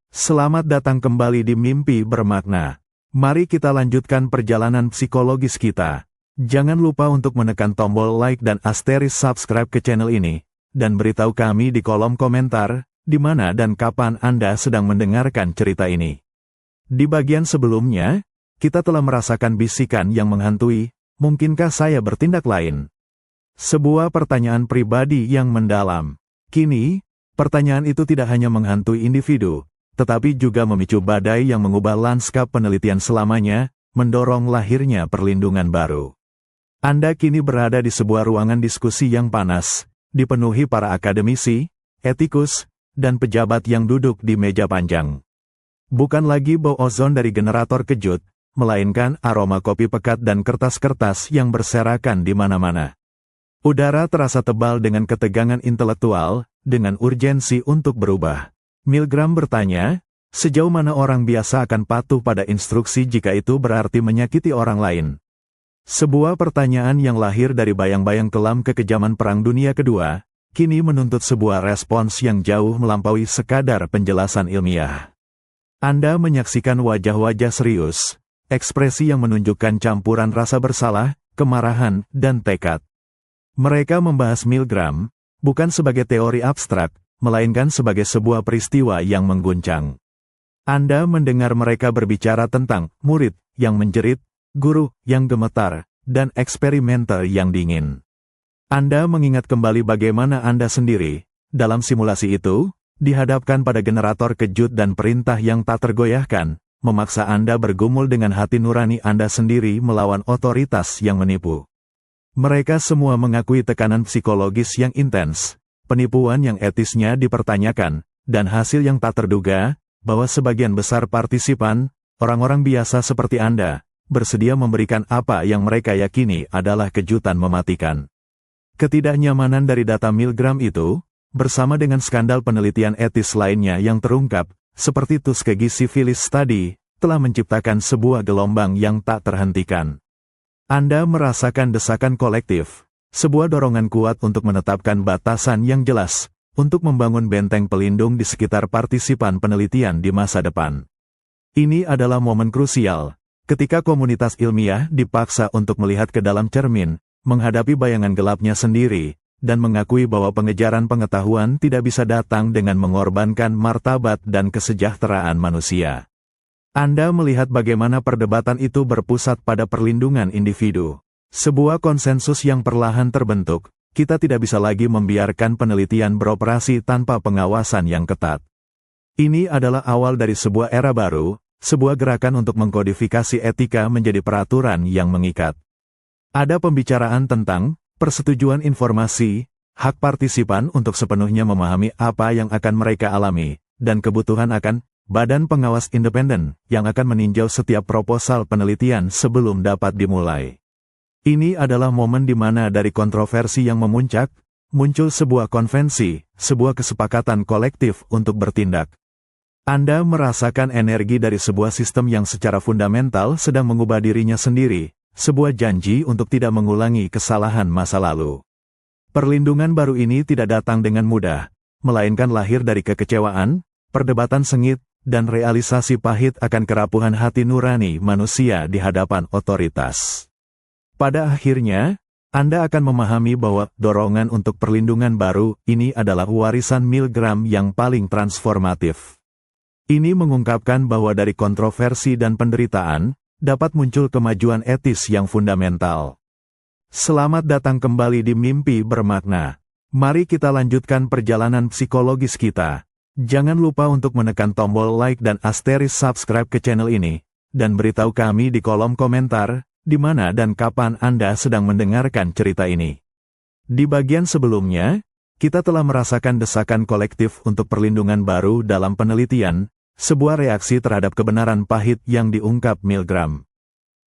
Selamat datang kembali di Mimpi Bermakna. Mari kita lanjutkan perjalanan psikologis kita. Jangan lupa untuk menekan tombol like dan asterisk subscribe ke channel ini, dan beritahu kami di kolom komentar, di mana dan kapan Anda sedang mendengarkan cerita ini. Di bagian sebelumnya, kita telah merasakan bisikan yang menghantui, mungkinkah saya bertindak lain? Sebuah pertanyaan pribadi yang mendalam. Kini, pertanyaan itu tidak hanya menghantui individu, tetapi juga memicu badai yang mengubah lanskap penelitian selamanya, mendorong lahirnya perlindungan baru. Anda kini berada di sebuah ruangan diskusi yang panas, dipenuhi para akademisi, etikus, dan pejabat yang duduk di meja panjang. Bukan lagi bau ozon dari generator kejut, melainkan aroma kopi pekat dan kertas-kertas yang berserakan di mana-mana. Udara terasa tebal dengan ketegangan intelektual, dengan urgensi untuk berubah. Milgram bertanya, sejauh mana orang biasa akan patuh pada instruksi jika itu berarti menyakiti orang lain? Sebuah pertanyaan yang lahir dari bayang-bayang kelam kekejaman Perang Dunia Kedua, kini menuntut sebuah respons yang jauh melampaui sekadar penjelasan ilmiah. Anda menyaksikan wajah-wajah serius, ekspresi yang menunjukkan campuran rasa bersalah, kemarahan, dan tekad. Mereka membahas Milgram, bukan sebagai teori abstrak, melainkan sebagai sebuah peristiwa yang mengguncang. Anda mendengar mereka berbicara tentang murid yang menjerit, guru yang gemetar, dan eksperimenter yang dingin. Anda mengingat kembali bagaimana Anda sendiri, dalam simulasi itu, dihadapkan pada generator kejut dan perintah yang tak tergoyahkan, memaksa Anda bergumul dengan hati nurani Anda sendiri melawan otoritas yang menipu. Mereka semua mengakui tekanan psikologis yang intens, penipuan yang etisnya dipertanyakan, dan hasil yang tak terduga, bahwa sebagian besar partisipan, orang-orang biasa seperti Anda, bersedia memberikan apa yang mereka yakini adalah kejutan mematikan. Ketidaknyamanan dari data Milgram itu, bersama dengan skandal penelitian etis lainnya yang terungkap, seperti Tuskegee Syphilis Study, telah menciptakan sebuah gelombang yang tak terhentikan. Anda merasakan desakan kolektif, sebuah dorongan kuat untuk menetapkan batasan yang jelas, untuk membangun benteng pelindung di sekitar partisipan penelitian di masa depan. Ini adalah momen krusial, ketika komunitas ilmiah dipaksa untuk melihat ke dalam cermin, menghadapi bayangan gelapnya sendiri, dan mengakui bahwa pengejaran pengetahuan tidak bisa datang dengan mengorbankan martabat dan kesejahteraan manusia. Anda melihat bagaimana perdebatan itu berpusat pada perlindungan individu. Sebuah konsensus yang perlahan terbentuk, kita tidak bisa lagi membiarkan penelitian beroperasi tanpa pengawasan yang ketat. Ini adalah awal dari sebuah era baru, sebuah gerakan untuk mengkodifikasi etika menjadi peraturan yang mengikat. Ada pembicaraan tentang persetujuan informasi, hak partisipan untuk sepenuhnya memahami apa yang akan mereka alami, dan kebutuhan akan badan pengawas independen yang akan meninjau setiap proposal penelitian sebelum dapat dimulai. Ini adalah momen di mana dari kontroversi yang memuncak, muncul sebuah konvensi, sebuah kesepakatan kolektif untuk bertindak. Anda merasakan energi dari sebuah sistem yang secara fundamental sedang mengubah dirinya sendiri, sebuah janji untuk tidak mengulangi kesalahan masa lalu. Perlindungan baru ini tidak datang dengan mudah, melainkan lahir dari kekecewaan, perdebatan sengit, dan realisasi pahit akan kerapuhan hati nurani manusia di hadapan otoritas. Pada akhirnya, Anda akan memahami bahwa dorongan untuk perlindungan baru ini adalah warisan Milgram yang paling transformatif. Ini mengungkapkan bahwa dari kontroversi dan penderitaan, dapat muncul kemajuan etis yang fundamental. Selamat datang kembali di Mimpi Bermakna. Mari kita lanjutkan perjalanan psikologis kita. Jangan lupa untuk menekan tombol like dan asterisk subscribe ke channel ini, dan beritahu kami di kolom komentar, di mana dan kapan Anda sedang mendengarkan cerita ini. Di bagian sebelumnya, kita telah merasakan desakan kolektif untuk perlindungan baru dalam penelitian, sebuah reaksi terhadap kebenaran pahit yang diungkap Milgram.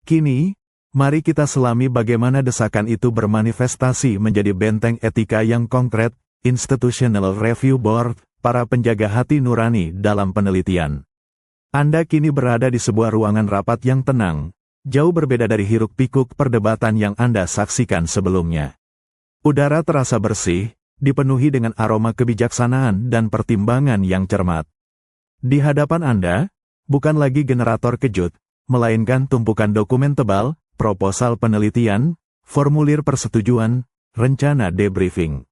Kini, mari kita selami bagaimana desakan itu bermanifestasi menjadi benteng etika yang konkret, Institutional Review Board, para penjaga hati nurani dalam penelitian. Anda kini berada di sebuah ruangan rapat yang tenang, jauh berbeda dari hiruk-pikuk perdebatan yang Anda saksikan sebelumnya. Udara terasa bersih, dipenuhi dengan aroma kebijaksanaan dan pertimbangan yang cermat. Di hadapan Anda, bukan lagi generator kejut, melainkan tumpukan dokumen tebal, proposal penelitian, formulir persetujuan, rencana debriefing.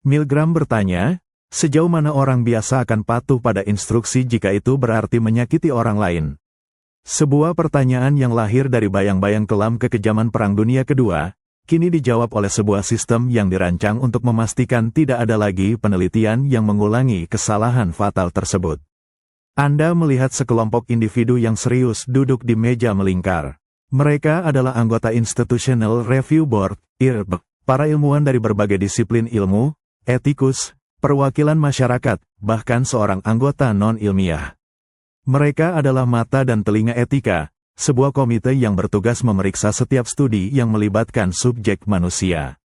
Milgram bertanya, sejauh mana orang biasa akan patuh pada instruksi jika itu berarti menyakiti orang lain? Sebuah pertanyaan yang lahir dari bayang-bayang kelam kekejaman Perang Dunia Kedua, kini dijawab oleh sebuah sistem yang dirancang untuk memastikan tidak ada lagi penelitian yang mengulangi kesalahan fatal tersebut. Anda melihat sekelompok individu yang serius duduk di meja melingkar. Mereka adalah anggota Institutional Review Board, IRB, para ilmuwan dari berbagai disiplin ilmu, etikus, perwakilan masyarakat, bahkan seorang anggota non-ilmiah. Mereka adalah mata dan telinga etika, sebuah komite yang bertugas memeriksa setiap studi yang melibatkan subjek manusia.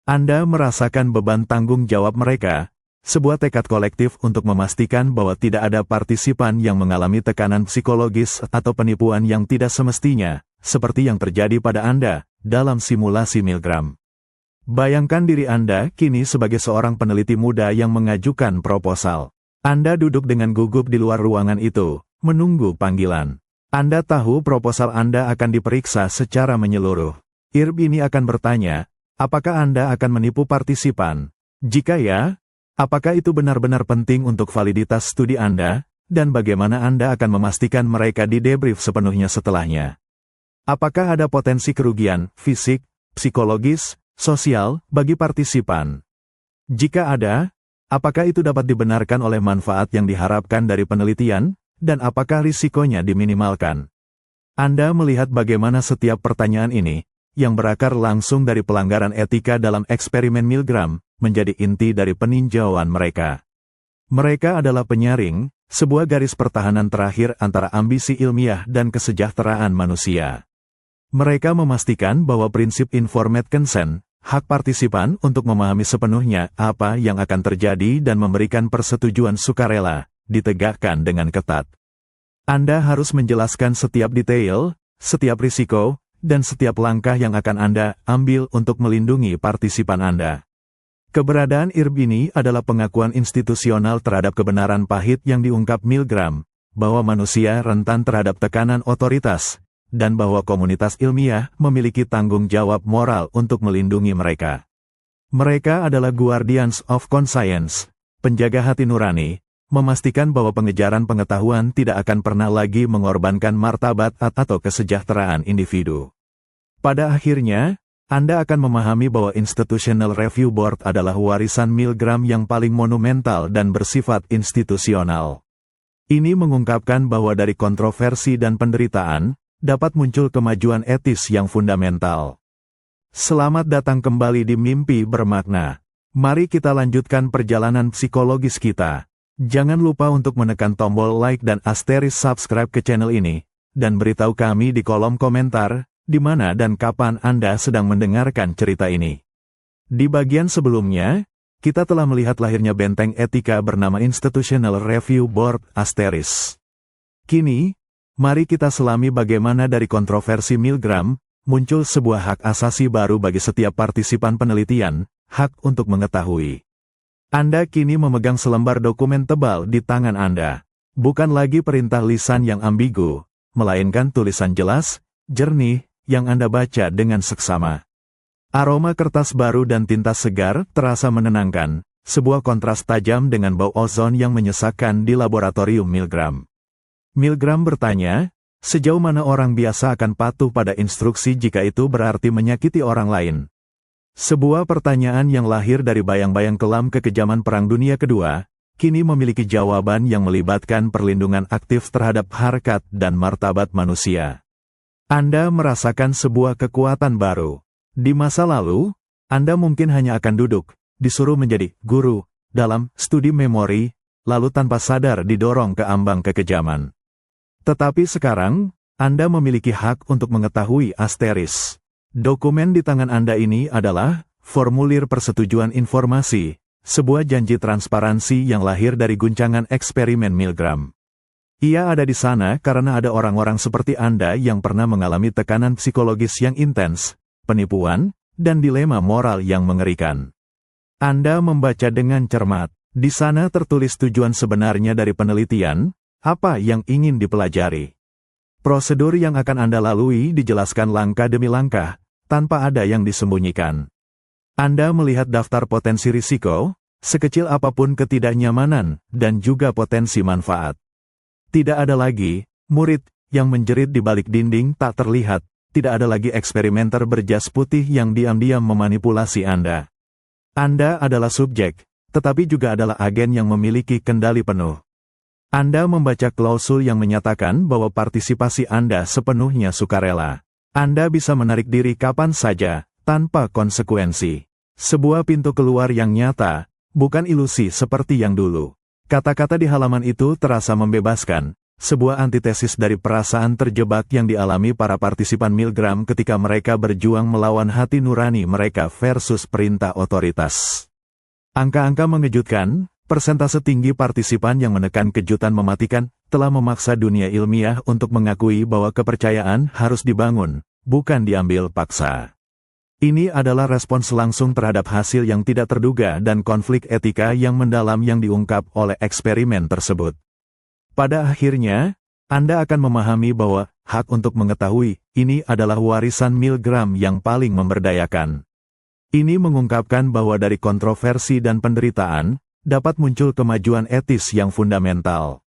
Anda merasakan beban tanggung jawab mereka, sebuah tekad kolektif untuk memastikan bahwa tidak ada partisipan yang mengalami tekanan psikologis atau penipuan yang tidak semestinya, seperti yang terjadi pada Anda dalam simulasi Milgram. Bayangkan diri Anda kini sebagai seorang peneliti muda yang mengajukan proposal. Anda duduk dengan gugup di luar ruangan itu, menunggu panggilan. Anda tahu proposal Anda akan diperiksa secara menyeluruh. IRB ini akan bertanya, apakah Anda akan menipu partisipan? Jika ya, apakah itu benar-benar penting untuk validitas studi Anda, dan bagaimana Anda akan memastikan mereka di-debrief sepenuhnya setelahnya? Apakah ada potensi kerugian, fisik, psikologis, sosial, bagi partisipan? Jika ada, apakah itu dapat dibenarkan oleh manfaat yang diharapkan dari penelitian, dan apakah risikonya diminimalkan? Anda melihat bagaimana setiap pertanyaan ini, yang berakar langsung dari pelanggaran etika dalam eksperimen Milgram, menjadi inti dari peninjauan mereka. Mereka adalah penyaring, sebuah garis pertahanan terakhir antara ambisi ilmiah dan kesejahteraan manusia. Mereka memastikan bahwa prinsip informed consent, hak partisipan untuk memahami sepenuhnya apa yang akan terjadi dan memberikan persetujuan sukarela, ditegakkan dengan ketat. Anda harus menjelaskan setiap detail, setiap risiko, dan setiap langkah yang akan Anda ambil untuk melindungi partisipan Anda. Keberadaan IRB ini adalah pengakuan institusional terhadap kebenaran pahit yang diungkap Milgram, bahwa manusia rentan terhadap tekanan otoritas, dan bahwa komunitas ilmiah memiliki tanggung jawab moral untuk melindungi mereka. Mereka adalah guardians of conscience, penjaga hati nurani, memastikan bahwa pengejaran pengetahuan tidak akan pernah lagi mengorbankan martabat atau kesejahteraan individu. Pada akhirnya, Anda akan memahami bahwa Institutional Review Board adalah warisan Milgram yang paling monumental dan bersifat institusional. Ini mengungkapkan bahwa dari kontroversi dan penderitaan, dapat muncul kemajuan etis yang fundamental. Selamat datang kembali di Mimpi Bermakna. Mari kita lanjutkan perjalanan psikologis kita. Jangan lupa untuk menekan tombol like dan asterisk subscribe ke channel ini, dan beritahu kami di kolom komentar, di mana dan kapan Anda sedang mendengarkan cerita ini. Di bagian sebelumnya, kita telah melihat lahirnya benteng etika bernama Institutional Review Board ***. Kini, mari kita selami bagaimana dari kontroversi Milgram, muncul sebuah hak asasi baru bagi setiap partisipan penelitian, hak untuk mengetahui. Anda kini memegang selembar dokumen tebal di tangan Anda. Bukan lagi perintah lisan yang ambigu, melainkan tulisan jelas, jernih, yang Anda baca dengan seksama. Aroma kertas baru dan tinta segar terasa menenangkan, sebuah kontras tajam dengan bau ozon yang menyesakkan di laboratorium Milgram. Milgram bertanya, sejauh mana orang biasa akan patuh pada instruksi jika itu berarti menyakiti orang lain? Sebuah pertanyaan yang lahir dari bayang-bayang kelam kekejaman Perang Dunia Kedua, kini memiliki jawaban yang melibatkan perlindungan aktif terhadap harkat dan martabat manusia. Anda merasakan sebuah kekuatan baru. Di masa lalu, Anda mungkin hanya akan duduk, disuruh menjadi guru, dalam studi memori, lalu tanpa sadar didorong ke ambang kekejaman. Tetapi sekarang, Anda memiliki hak untuk mengetahui asteris. Dokumen di tangan Anda ini adalah formulir persetujuan informasi, sebuah janji transparansi yang lahir dari guncangan eksperimen Milgram. Ia ada di sana karena ada orang-orang seperti Anda yang pernah mengalami tekanan psikologis yang intens, penipuan, dan dilema moral yang mengerikan. Anda membaca dengan cermat. Di sana tertulis tujuan sebenarnya dari penelitian, apa yang ingin dipelajari. Prosedur yang akan Anda lalui dijelaskan langkah demi langkah, tanpa ada yang disembunyikan. Anda melihat daftar potensi risiko, sekecil apapun ketidaknyamanan, dan juga potensi manfaat. Tidak ada lagi murid yang menjerit di balik dinding tak terlihat, tidak ada lagi eksperimenter berjas putih yang diam-diam memanipulasi Anda. Anda adalah subjek, tetapi juga adalah agen yang memiliki kendali penuh. Anda membaca klausul yang menyatakan bahwa partisipasi Anda sepenuhnya sukarela. Anda bisa menarik diri kapan saja, tanpa konsekuensi. Sebuah pintu keluar yang nyata, bukan ilusi seperti yang dulu. Kata-kata di halaman itu terasa membebaskan, sebuah antitesis dari perasaan terjebak yang dialami para partisipan Milgram ketika mereka berjuang melawan hati nurani mereka versus perintah otoritas. Angka-angka mengejutkan, persentase tinggi partisipan yang menekan kejutan mematikan, telah memaksa dunia ilmiah untuk mengakui bahwa kepercayaan harus dibangun, bukan diambil paksa. Ini adalah respons langsung terhadap hasil yang tidak terduga dan konflik etika yang mendalam yang diungkap oleh eksperimen tersebut. Pada akhirnya, Anda akan memahami bahwa hak untuk mengetahui ini adalah warisan Milgram yang paling memberdayakan. Ini mengungkapkan bahwa dari kontroversi dan penderitaan, dapat muncul kemajuan etis yang fundamental.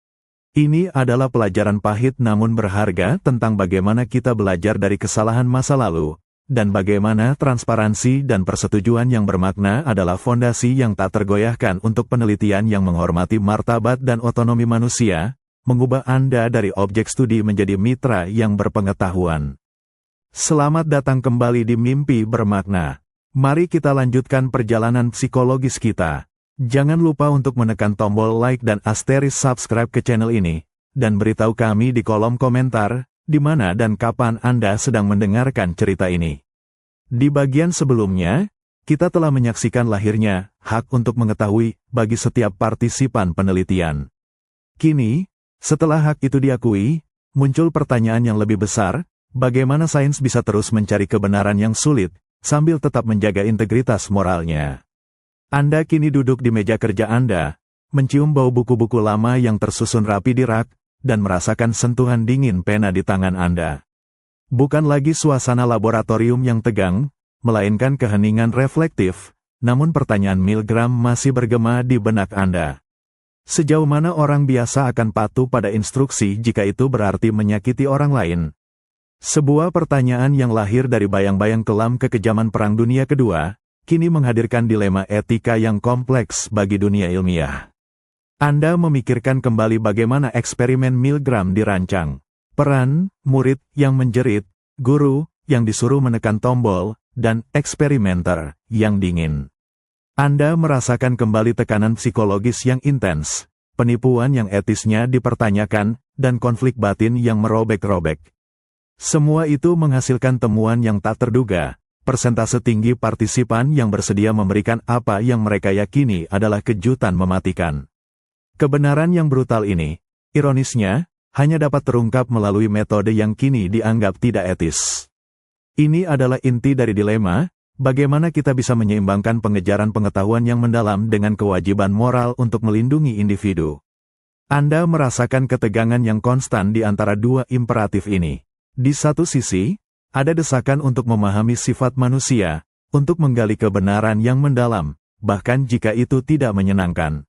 Ini adalah pelajaran pahit namun berharga tentang bagaimana kita belajar dari kesalahan masa lalu, dan bagaimana transparansi dan persetujuan yang bermakna adalah fondasi yang tak tergoyahkan untuk penelitian yang menghormati martabat dan otonomi manusia, mengubah Anda dari objek studi menjadi mitra yang berpengetahuan. Selamat datang kembali di Mimpi Bermakna. Mari kita lanjutkan perjalanan psikologis kita. Jangan lupa untuk menekan tombol like dan asterisk subscribe ke channel ini, dan beritahu kami di kolom komentar, di mana dan kapan Anda sedang mendengarkan cerita ini. Di bagian sebelumnya, kita telah menyaksikan lahirnya hak untuk mengetahui bagi setiap partisipan penelitian. Kini, setelah hak itu diakui, muncul pertanyaan yang lebih besar, bagaimana sains bisa terus mencari kebenaran yang sulit, sambil tetap menjaga integritas moralnya. Anda kini duduk di meja kerja Anda, mencium bau buku-buku lama yang tersusun rapi di rak, dan merasakan sentuhan dingin pena di tangan Anda. Bukan lagi suasana laboratorium yang tegang, melainkan keheningan reflektif, namun pertanyaan Milgram masih bergema di benak Anda. Sejauh mana orang biasa akan patuh pada instruksi jika itu berarti menyakiti orang lain? Sebuah pertanyaan yang lahir dari bayang-bayang kelam kekejaman Perang Dunia Kedua, kini menghadirkan dilema etika yang kompleks bagi dunia ilmiah. Anda memikirkan kembali bagaimana eksperimen Milgram dirancang. Peran, murid yang menjerit, guru yang disuruh menekan tombol, dan eksperimenter yang dingin. Anda merasakan kembali tekanan psikologis yang intens, penipuan yang etisnya dipertanyakan, dan konflik batin yang merobek-robek. Semua itu menghasilkan temuan yang tak terduga, persentase tinggi partisipan yang bersedia memberikan apa yang mereka yakini adalah kejutan mematikan. Kebenaran yang brutal ini, ironisnya, hanya dapat terungkap melalui metode yang kini dianggap tidak etis. Ini adalah inti dari dilema, bagaimana kita bisa menyeimbangkan pengejaran pengetahuan yang mendalam dengan kewajiban moral untuk melindungi individu. Anda merasakan ketegangan yang konstan di antara dua imperatif ini. Di satu sisi, ada desakan untuk memahami sifat manusia, untuk menggali kebenaran yang mendalam, bahkan jika itu tidak menyenangkan.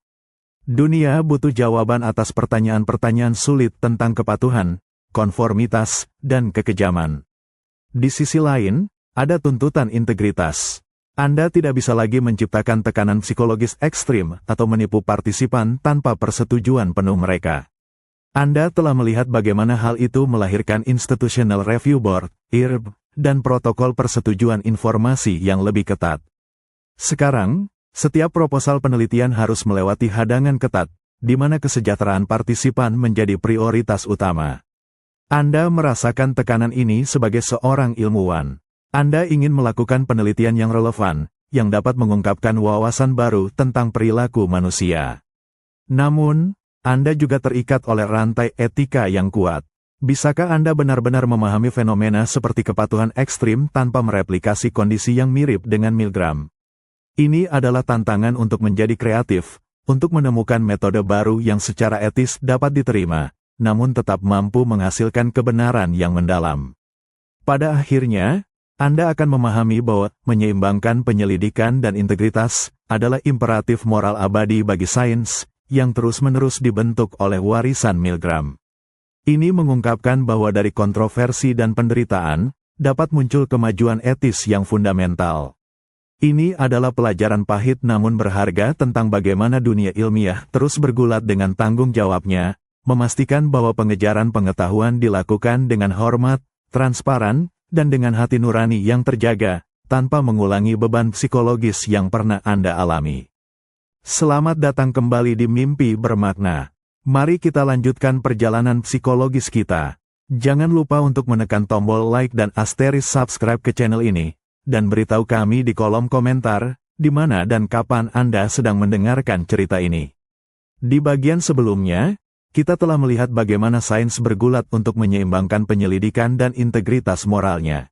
Dunia butuh jawaban atas pertanyaan-pertanyaan sulit tentang kepatuhan, konformitas, dan kekejaman. Di sisi lain, ada tuntutan integritas. Anda tidak bisa lagi menciptakan tekanan psikologis ekstrim atau menipu partisipan tanpa persetujuan penuh mereka. Anda telah melihat bagaimana hal itu melahirkan Institutional Review Board, IRB, dan protokol persetujuan informasi yang lebih ketat. Sekarang, setiap proposal penelitian harus melewati hadangan ketat, di mana kesejahteraan partisipan menjadi prioritas utama. Anda merasakan tekanan ini sebagai seorang ilmuwan. Anda ingin melakukan penelitian yang relevan, yang dapat mengungkapkan wawasan baru tentang perilaku manusia. Namun, Anda juga terikat oleh rantai etika yang kuat. Bisakah Anda benar-benar memahami fenomena seperti kepatuhan ekstrim tanpa mereplikasi kondisi yang mirip dengan Milgram? Ini adalah tantangan untuk menjadi kreatif, untuk menemukan metode baru yang secara etis dapat diterima, namun tetap mampu menghasilkan kebenaran yang mendalam. Pada akhirnya, Anda akan memahami bahwa menyeimbangkan penyelidikan dan integritas adalah imperatif moral abadi bagi sains yang terus-menerus dibentuk oleh warisan Milgram. Ini mengungkapkan bahwa dari kontroversi dan penderitaan dapat muncul kemajuan etis yang fundamental. Ini adalah pelajaran pahit namun berharga tentang bagaimana dunia ilmiah terus bergulat dengan tanggung jawabnya, memastikan bahwa pengejaran pengetahuan dilakukan dengan hormat, transparan, dan dengan hati nurani yang terjaga, tanpa mengulangi beban psikologis yang pernah Anda alami. Selamat datang kembali di Mimpi Bermakna. Mari kita lanjutkan perjalanan psikologis kita. Jangan lupa untuk menekan tombol like dan asterisk subscribe ke channel ini, dan beritahu kami di kolom komentar, di mana dan kapan Anda sedang mendengarkan cerita ini. Di bagian sebelumnya, kita telah melihat bagaimana sains bergulat untuk menyeimbangkan penyelidikan dan integritas moralnya.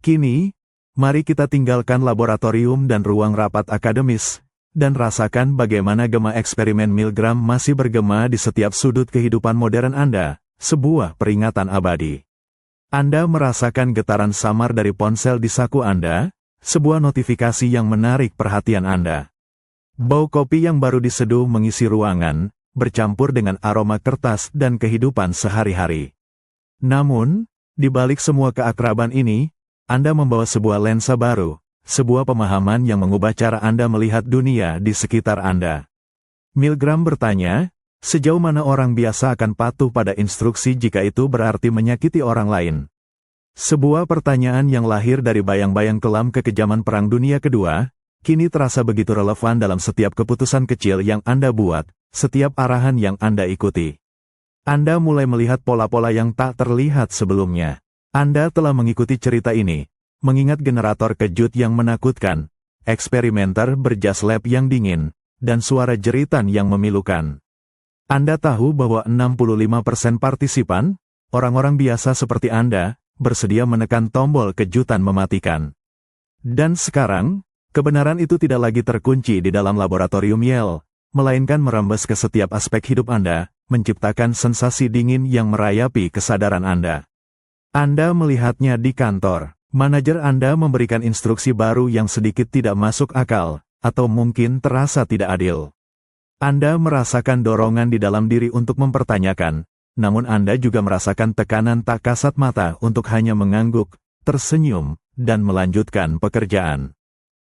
Kini, mari kita tinggalkan laboratorium dan ruang rapat akademis, dan rasakan bagaimana gema eksperimen Milgram masih bergema di setiap sudut kehidupan modern Anda, sebuah peringatan abadi. Anda merasakan getaran samar dari ponsel di saku Anda, sebuah notifikasi yang menarik perhatian Anda. Bau kopi yang baru diseduh mengisi ruangan, bercampur dengan aroma kertas dan kehidupan sehari-hari. Namun, di balik semua keakraban ini, Anda membawa sebuah lensa baru, sebuah pemahaman yang mengubah cara Anda melihat dunia di sekitar Anda. Milgram bertanya, sejauh mana orang biasa akan patuh pada instruksi jika itu berarti menyakiti orang lain? Sebuah pertanyaan yang lahir dari bayang-bayang kelam kekejaman Perang Dunia Kedua, kini terasa begitu relevan dalam setiap keputusan kecil yang Anda buat, setiap arahan yang Anda ikuti. Anda mulai melihat pola-pola yang tak terlihat sebelumnya. Anda telah mengikuti cerita ini, mengingat generator kejut yang menakutkan, eksperimenter berjas lab yang dingin, dan suara jeritan yang memilukan. Anda tahu bahwa 65% partisipan, orang-orang biasa seperti Anda, bersedia menekan tombol kejutan mematikan. Dan sekarang, kebenaran itu tidak lagi terkunci di dalam laboratorium Yale, melainkan merembes ke setiap aspek hidup Anda, menciptakan sensasi dingin yang merayapi kesadaran Anda. Anda melihatnya di kantor. Manajer Anda memberikan instruksi baru yang sedikit tidak masuk akal, atau mungkin terasa tidak adil. Anda merasakan dorongan di dalam diri untuk mempertanyakan, namun Anda juga merasakan tekanan tak kasat mata untuk hanya mengangguk, tersenyum, dan melanjutkan pekerjaan.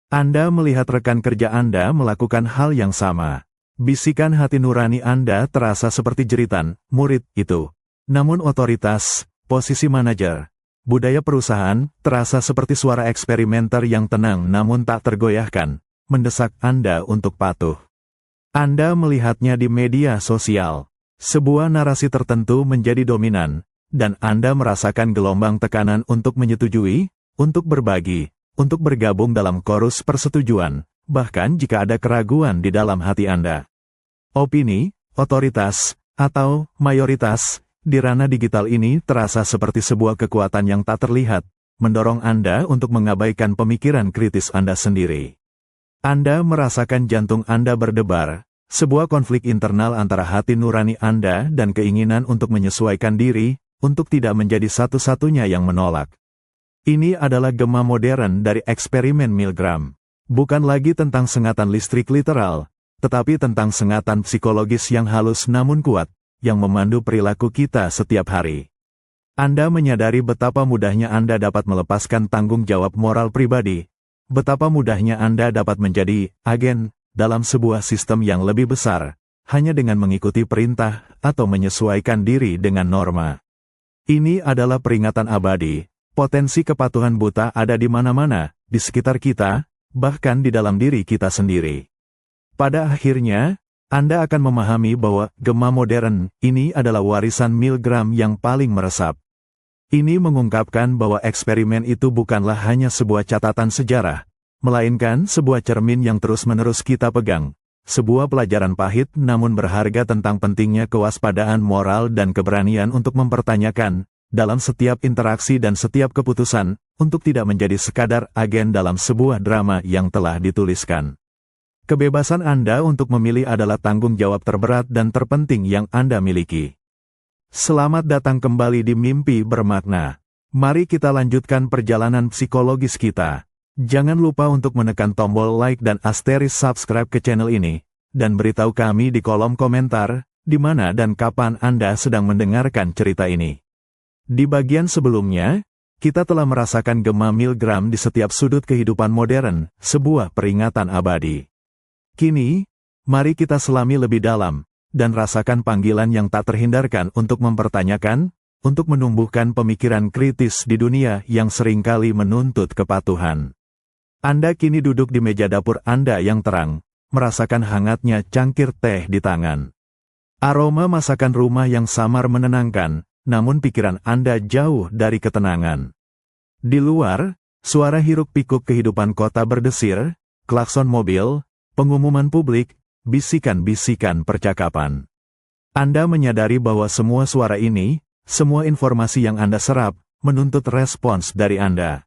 Anda melihat rekan kerja Anda melakukan hal yang sama. Bisikan hati nurani Anda terasa seperti jeritan, murid itu. Namun otoritas, posisi manajer, budaya perusahaan, terasa seperti suara eksperimenter yang tenang namun tak tergoyahkan, mendesak Anda untuk patuh. Anda melihatnya di media sosial. Sebuah narasi tertentu menjadi dominan, dan Anda merasakan gelombang tekanan untuk menyetujui, untuk berbagi, untuk bergabung dalam chorus persetujuan, bahkan jika ada keraguan di dalam hati Anda. Opini, otoritas, atau mayoritas, di ranah digital ini terasa seperti sebuah kekuatan yang tak terlihat, mendorong Anda untuk mengabaikan pemikiran kritis Anda sendiri. Anda merasakan jantung Anda berdebar, sebuah konflik internal antara hati nurani Anda dan keinginan untuk menyesuaikan diri, untuk tidak menjadi satu-satunya yang menolak. Ini adalah gema modern dari eksperimen Milgram. Bukan lagi tentang sengatan listrik literal, tetapi tentang sengatan psikologis yang halus namun kuat, yang memandu perilaku kita setiap hari. Anda menyadari betapa mudahnya Anda dapat melepaskan tanggung jawab moral pribadi, betapa mudahnya Anda dapat menjadi agen dalam sebuah sistem yang lebih besar, hanya dengan mengikuti perintah atau menyesuaikan diri dengan norma. Ini adalah peringatan abadi, potensi kepatuhan buta ada di mana-mana, di sekitar kita, bahkan di dalam diri kita sendiri. Pada akhirnya, Anda akan memahami bahwa gema modern ini adalah warisan Milgram yang paling meresap. Ini mengungkapkan bahwa eksperimen itu bukanlah hanya sebuah catatan sejarah, melainkan sebuah cermin yang terus-menerus kita pegang, sebuah pelajaran pahit namun berharga tentang pentingnya kewaspadaan moral dan keberanian untuk mempertanyakan, dalam setiap interaksi dan setiap keputusan, untuk tidak menjadi sekadar agen dalam sebuah drama yang telah dituliskan. Kebebasan Anda untuk memilih adalah tanggung jawab terberat dan terpenting yang Anda miliki. Selamat datang kembali di Mimpi Bermakna. Mari kita lanjutkan perjalanan psikologis kita. Jangan lupa untuk menekan tombol like dan asterisk subscribe ke channel ini, dan beritahu kami di kolom komentar, di mana dan kapan Anda sedang mendengarkan cerita ini. Di bagian sebelumnya, kita telah merasakan gema Milgram di setiap sudut kehidupan modern, sebuah peringatan abadi. Kini, mari kita selami lebih dalam, dan rasakan panggilan yang tak terhindarkan untuk mempertanyakan, untuk menumbuhkan pemikiran kritis di dunia yang seringkali menuntut kepatuhan. Anda kini duduk di meja dapur Anda yang terang, merasakan hangatnya cangkir teh di tangan. Aroma masakan rumah yang samar menenangkan, namun pikiran Anda jauh dari ketenangan. Di luar, suara hiruk-pikuk kehidupan kota berdesir, klakson mobil, pengumuman publik, bisikan-bisikan percakapan. Anda menyadari bahwa semua suara ini, semua informasi yang Anda serap, menuntut respons dari Anda.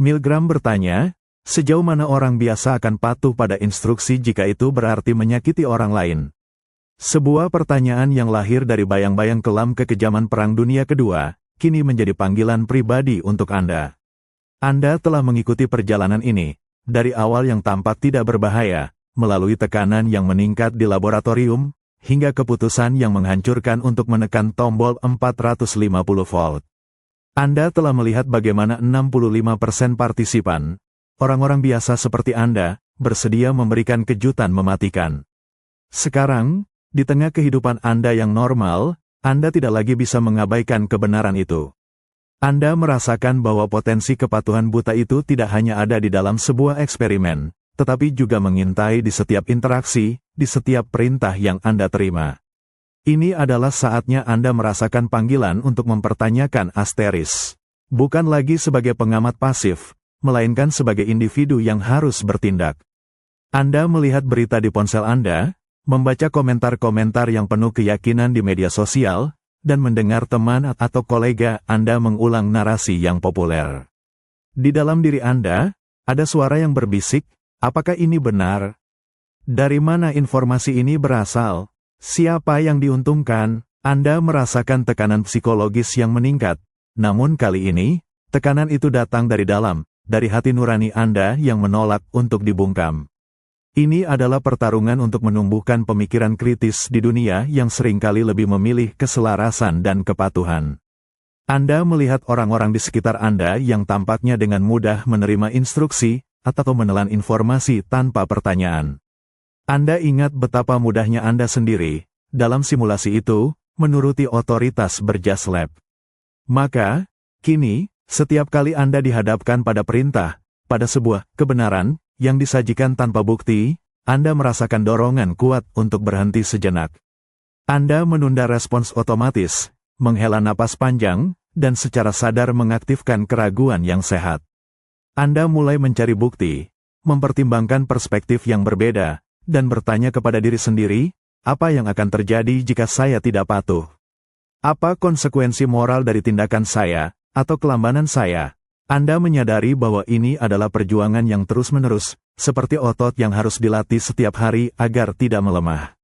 Milgram bertanya, sejauh mana orang biasa akan patuh pada instruksi jika itu berarti menyakiti orang lain? Sebuah pertanyaan yang lahir dari bayang-bayang kelam kekejaman Perang Dunia Kedua, kini menjadi panggilan pribadi untuk Anda. Anda telah mengikuti perjalanan ini, dari awal yang tampak tidak berbahaya, melalui tekanan yang meningkat di laboratorium, hingga keputusan yang menghancurkan untuk menekan tombol 450 volt. Anda telah melihat bagaimana 65% partisipan, orang-orang biasa seperti Anda, bersedia memberikan kejutan mematikan. Sekarang, di tengah kehidupan Anda yang normal, Anda tidak lagi bisa mengabaikan kebenaran itu. Anda merasakan bahwa potensi kepatuhan buta itu tidak hanya ada di dalam sebuah eksperimen, tetapi juga mengintai di setiap interaksi, di setiap perintah yang Anda terima. Ini adalah saatnya Anda merasakan panggilan untuk mempertanyakan asteris. Bukan lagi sebagai pengamat pasif, melainkan sebagai individu yang harus bertindak. Anda melihat berita di ponsel Anda, membaca komentar-komentar yang penuh keyakinan di media sosial, dan mendengar teman atau kolega Anda mengulang narasi yang populer. Di dalam diri Anda, ada suara yang berbisik, apakah ini benar? Dari mana informasi ini berasal? Siapa yang diuntungkan? Anda merasakan tekanan psikologis yang meningkat. Namun kali ini, tekanan itu datang dari dalam, dari hati nurani Anda yang menolak untuk dibungkam. Ini adalah pertarungan untuk menumbuhkan pemikiran kritis di dunia yang seringkali lebih memilih keselarasan dan kepatuhan. Anda melihat orang-orang di sekitar Anda yang tampaknya dengan mudah menerima instruksi, atau menelan informasi tanpa pertanyaan. Anda ingat betapa mudahnya Anda sendiri, dalam simulasi itu, menuruti otoritas berjas lab. Maka, kini, setiap kali Anda dihadapkan pada perintah, pada sebuah kebenaran, yang disajikan tanpa bukti, Anda merasakan dorongan kuat untuk berhenti sejenak. Anda menunda respons otomatis, menghela napas panjang, dan secara sadar mengaktifkan keraguan yang sehat. Anda mulai mencari bukti, mempertimbangkan perspektif yang berbeda, dan bertanya kepada diri sendiri, apa yang akan terjadi jika saya tidak patuh? Apa konsekuensi moral dari tindakan saya, atau kelambanan saya? Anda menyadari bahwa ini adalah perjuangan yang terus-menerus, seperti otot yang harus dilatih setiap hari agar tidak melemah.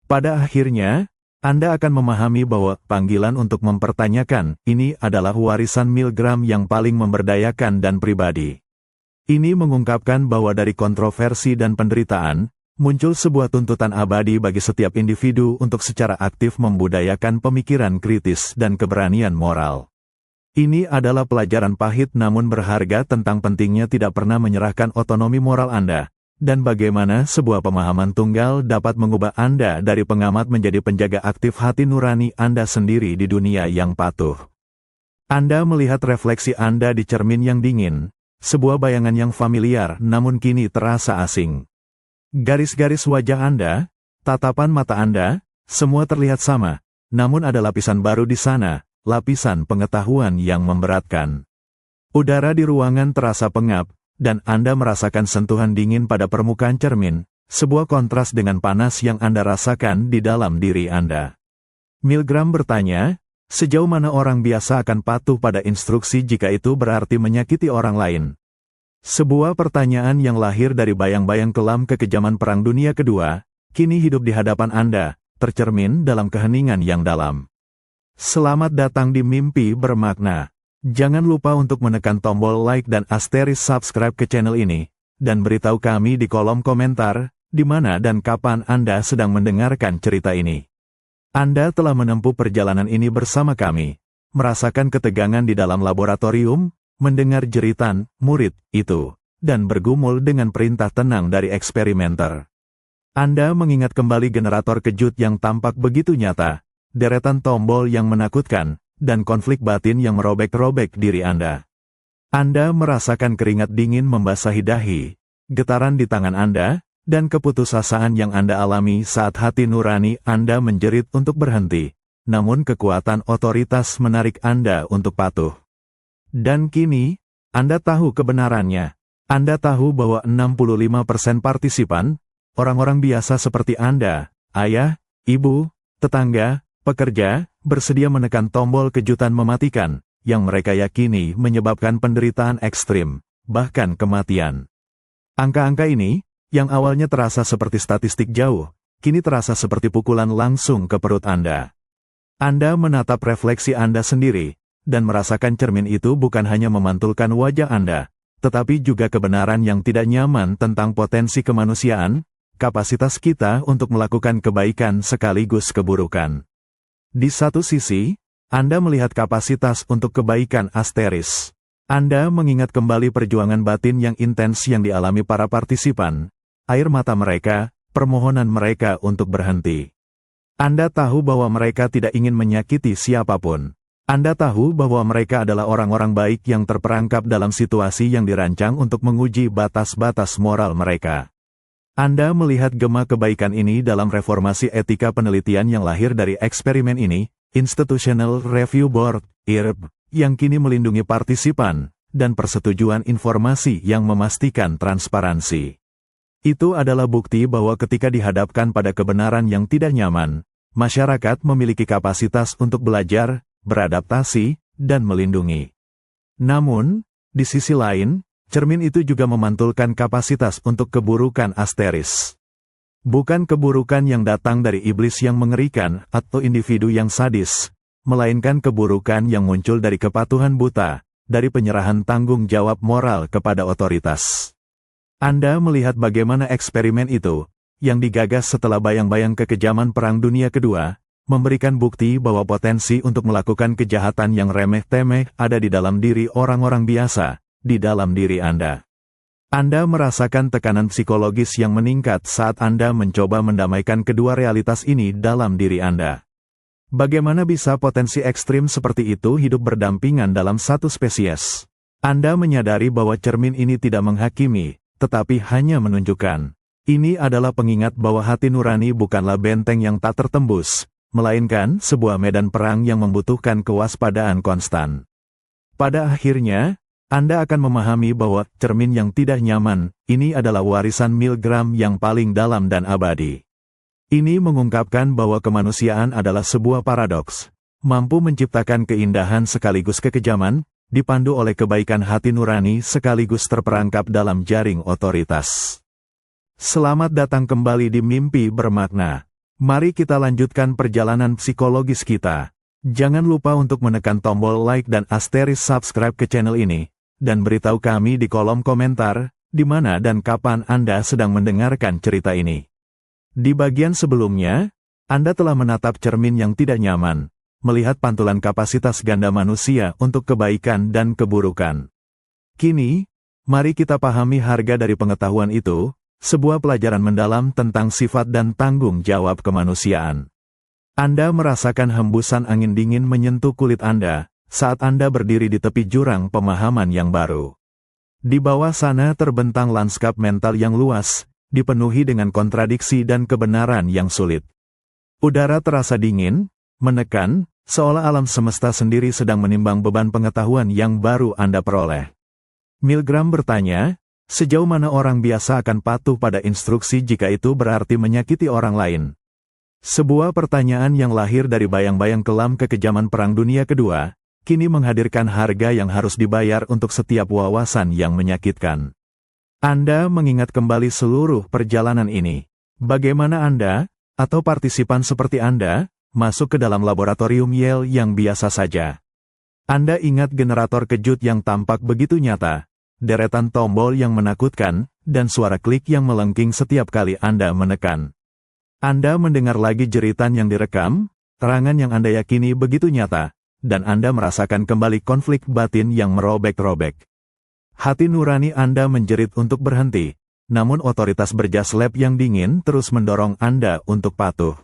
Pada akhirnya, Anda akan memahami bahwa panggilan untuk mempertanyakan ini adalah warisan Milgram yang paling memberdayakan dan pribadi. Ini mengungkapkan bahwa dari kontroversi dan penderitaan, muncul sebuah tuntutan abadi bagi setiap individu untuk secara aktif membudayakan pemikiran kritis dan keberanian moral. Ini adalah pelajaran pahit namun berharga tentang pentingnya tidak pernah menyerahkan otonomi moral Anda, dan bagaimana sebuah pemahaman tunggal dapat mengubah Anda dari pengamat menjadi penjaga aktif hati nurani Anda sendiri di dunia yang patuh. Anda melihat refleksi Anda di cermin yang dingin, sebuah bayangan yang familiar namun kini terasa asing. Garis-garis wajah Anda, tatapan mata Anda, semua terlihat sama, namun ada lapisan baru di sana, lapisan pengetahuan yang memberatkan. Udara di ruangan terasa pengap, dan Anda merasakan sentuhan dingin pada permukaan cermin, sebuah kontras dengan panas yang Anda rasakan di dalam diri Anda. Milgram bertanya, sejauh mana orang biasa akan patuh pada instruksi jika itu berarti menyakiti orang lain? Sebuah pertanyaan yang lahir dari bayang-bayang kelam kekejaman Perang Dunia Kedua, kini hidup di hadapan Anda, tercermin dalam keheningan yang dalam. Selamat datang di Mimpi Bermakna. Jangan lupa untuk menekan tombol like dan asteris subscribe ke channel ini, dan beritahu kami di kolom komentar, di mana dan kapan Anda sedang mendengarkan cerita ini. Anda telah menempuh perjalanan ini bersama kami, merasakan ketegangan di dalam laboratorium, mendengar jeritan murid itu, dan bergumul dengan perintah tenang dari eksperimenter. Anda mengingat kembali generator kejut yang tampak begitu nyata, deretan tombol yang menakutkan, dan konflik batin yang merobek-robek diri Anda. Anda merasakan keringat dingin membasahi dahi, getaran di tangan Anda, dan keputusasaan yang Anda alami saat hati nurani Anda menjerit untuk berhenti, namun kekuatan otoritas menarik Anda untuk patuh. Dan kini, Anda tahu kebenarannya. Anda tahu bahwa 65% partisipan, orang-orang biasa seperti Anda, ayah, ibu, tetangga, pekerja, bersedia menekan tombol kejutan mematikan, yang mereka yakini menyebabkan penderitaan ekstrim, bahkan kematian. Angka-angka ini, yang awalnya terasa seperti statistik jauh, kini terasa seperti pukulan langsung ke perut Anda. Anda menatap refleksi Anda sendiri, dan merasakan cermin itu bukan hanya memantulkan wajah Anda, tetapi juga kebenaran yang tidak nyaman tentang potensi kemanusiaan, kapasitas kita untuk melakukan kebaikan sekaligus keburukan. Di satu sisi, Anda melihat kapasitas untuk kebaikan asteris. Anda mengingat kembali perjuangan batin yang intens yang dialami para partisipan, air mata mereka, permohonan mereka untuk berhenti. Anda tahu bahwa mereka tidak ingin menyakiti siapapun. Anda tahu bahwa mereka adalah orang-orang baik yang terperangkap dalam situasi yang dirancang untuk menguji batas-batas moral mereka. Anda melihat gema kebaikan ini dalam reformasi etika penelitian yang lahir dari eksperimen ini, Institutional Review Board, IRB, yang kini melindungi partisipan, dan persetujuan informasi yang memastikan transparansi. Itu adalah bukti bahwa ketika dihadapkan pada kebenaran yang tidak nyaman, masyarakat memiliki kapasitas untuk belajar, beradaptasi, dan melindungi. Namun, di sisi lain, cermin itu juga memantulkan kapasitas untuk keburukan asteris. Bukan keburukan yang datang dari iblis yang mengerikan atau individu yang sadis, melainkan keburukan yang muncul dari kepatuhan buta, dari penyerahan tanggung jawab moral kepada otoritas. Anda melihat bagaimana eksperimen itu, yang digagas setelah bayang-bayang kekejaman Perang Dunia Kedua, memberikan bukti bahwa potensi untuk melakukan kejahatan yang remeh-temeh ada di dalam diri orang-orang biasa, di dalam diri Anda. Anda merasakan tekanan psikologis yang meningkat saat Anda mencoba mendamaikan kedua realitas ini dalam diri Anda. Bagaimana bisa potensi ekstrim seperti itu hidup berdampingan dalam satu spesies? Anda menyadari bahwa cermin ini tidak menghakimi, tetapi hanya menunjukkan. Ini adalah pengingat bahwa hati nurani bukanlah benteng yang tak tertembus, melainkan sebuah medan perang yang membutuhkan kewaspadaan konstan. Pada akhirnya, Anda akan memahami bahwa cermin yang tidak nyaman, ini adalah warisan Milgram yang paling dalam dan abadi. Ini mengungkapkan bahwa kemanusiaan adalah sebuah paradoks, mampu menciptakan keindahan sekaligus kekejaman, dipandu oleh kebaikan hati nurani sekaligus terperangkap dalam jaring otoritas. Selamat datang kembali di Mimpi Bermakna. Mari kita lanjutkan perjalanan psikologis kita. Jangan lupa untuk menekan tombol like dan asteris subscribe ke channel ini, dan beritahu kami di kolom komentar, di mana dan kapan Anda sedang mendengarkan cerita ini. Di bagian sebelumnya, Anda telah menatap cermin yang tidak nyaman, melihat pantulan kapasitas ganda manusia untuk kebaikan dan keburukan. Kini, mari kita pahami harga dari pengetahuan itu, sebuah pelajaran mendalam tentang sifat dan tanggung jawab kemanusiaan. Anda merasakan hembusan angin dingin menyentuh kulit Anda, saat Anda berdiri di tepi jurang pemahaman yang baru. Di bawah sana terbentang lanskap mental yang luas, dipenuhi dengan kontradiksi dan kebenaran yang sulit. Udara terasa dingin, menekan, seolah alam semesta sendiri sedang menimbang beban pengetahuan yang baru Anda peroleh. Milgram bertanya, sejauh mana orang biasa akan patuh pada instruksi jika itu berarti menyakiti orang lain? Sebuah pertanyaan yang lahir dari bayang-bayang kelam kekejaman Perang Dunia Kedua, kini menghadirkan harga yang harus dibayar untuk setiap wawasan yang menyakitkan. Anda mengingat kembali seluruh perjalanan ini. Bagaimana Anda, atau partisipan seperti Anda, masuk ke dalam laboratorium Yale yang biasa saja. Anda ingat generator kejut yang tampak begitu nyata, deretan tombol yang menakutkan, dan suara klik yang melengking setiap kali Anda menekan. Anda mendengar lagi jeritan yang direkam, terangan yang Anda yakini begitu nyata, dan Anda merasakan kembali konflik batin yang merobek-robek. Hati nurani Anda menjerit untuk berhenti, namun otoritas berjas lab yang dingin terus mendorong Anda untuk patuh.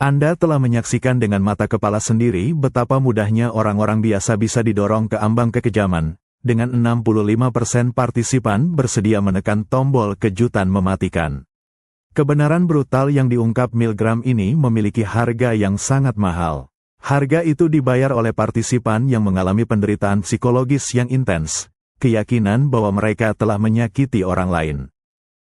Anda telah menyaksikan dengan mata kepala sendiri betapa mudahnya orang-orang biasa bisa didorong ke ambang kekejaman, dengan 65% partisipan bersedia menekan tombol kejutan mematikan. Kebenaran brutal yang diungkap Milgram ini memiliki harga yang sangat mahal. Harga itu dibayar oleh partisipan yang mengalami penderitaan psikologis yang intens, keyakinan bahwa mereka telah menyakiti orang lain.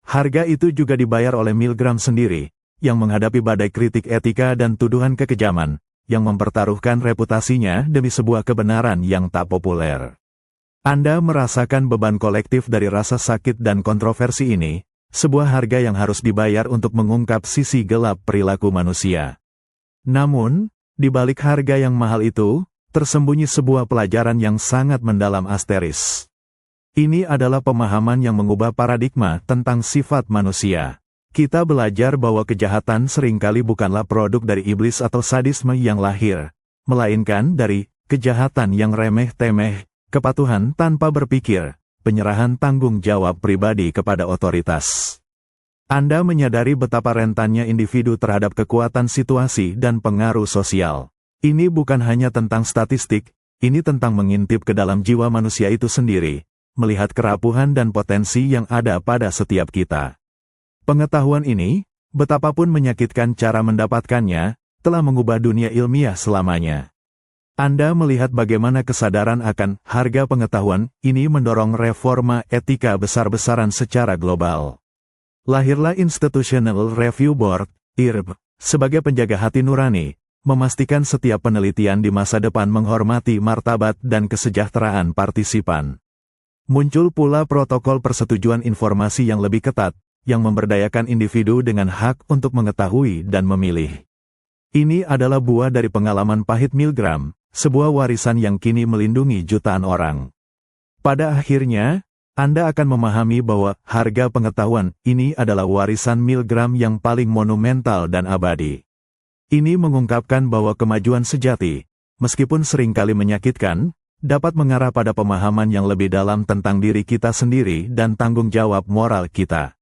Harga itu juga dibayar oleh Milgram sendiri, yang menghadapi badai kritik etika dan tuduhan kekejaman, yang mempertaruhkan reputasinya demi sebuah kebenaran yang tak populer. Anda merasakan beban kolektif dari rasa sakit dan kontroversi ini, sebuah harga yang harus dibayar untuk mengungkap sisi gelap perilaku manusia. Namun, di balik harga yang mahal itu, tersembunyi sebuah pelajaran yang sangat mendalam asteris. Ini adalah pemahaman yang mengubah paradigma tentang sifat manusia. Kita belajar bahwa kejahatan seringkali bukanlah produk dari iblis atau sadisme yang lahir, melainkan dari kejahatan yang remeh-temeh, kepatuhan tanpa berpikir, penyerahan tanggung jawab pribadi kepada otoritas. Anda menyadari betapa rentannya individu terhadap kekuatan situasi dan pengaruh sosial. Ini bukan hanya tentang statistik, ini tentang mengintip ke dalam jiwa manusia itu sendiri, melihat kerapuhan dan potensi yang ada pada setiap kita. Pengetahuan ini, betapapun menyakitkan cara mendapatkannya, telah mengubah dunia ilmiah selamanya. Anda melihat bagaimana kesadaran akan harga pengetahuan ini mendorong reforma etika besar-besaran secara global. Lahirlah Institutional Review Board, IRB, sebagai penjaga hati nurani, memastikan setiap penelitian di masa depan menghormati martabat dan kesejahteraan partisipan. Muncul pula protokol persetujuan informasi yang lebih ketat, yang memberdayakan individu dengan hak untuk mengetahui dan memilih. Ini adalah buah dari pengalaman pahit Milgram, sebuah warisan yang kini melindungi jutaan orang. Pada akhirnya, Anda akan memahami bahwa harga pengetahuan ini adalah warisan Milgram yang paling monumental dan abadi. Ini mengungkapkan bahwa kemajuan sejati, meskipun seringkali menyakitkan, dapat mengarah pada pemahaman yang lebih dalam tentang diri kita sendiri dan tanggung jawab moral kita.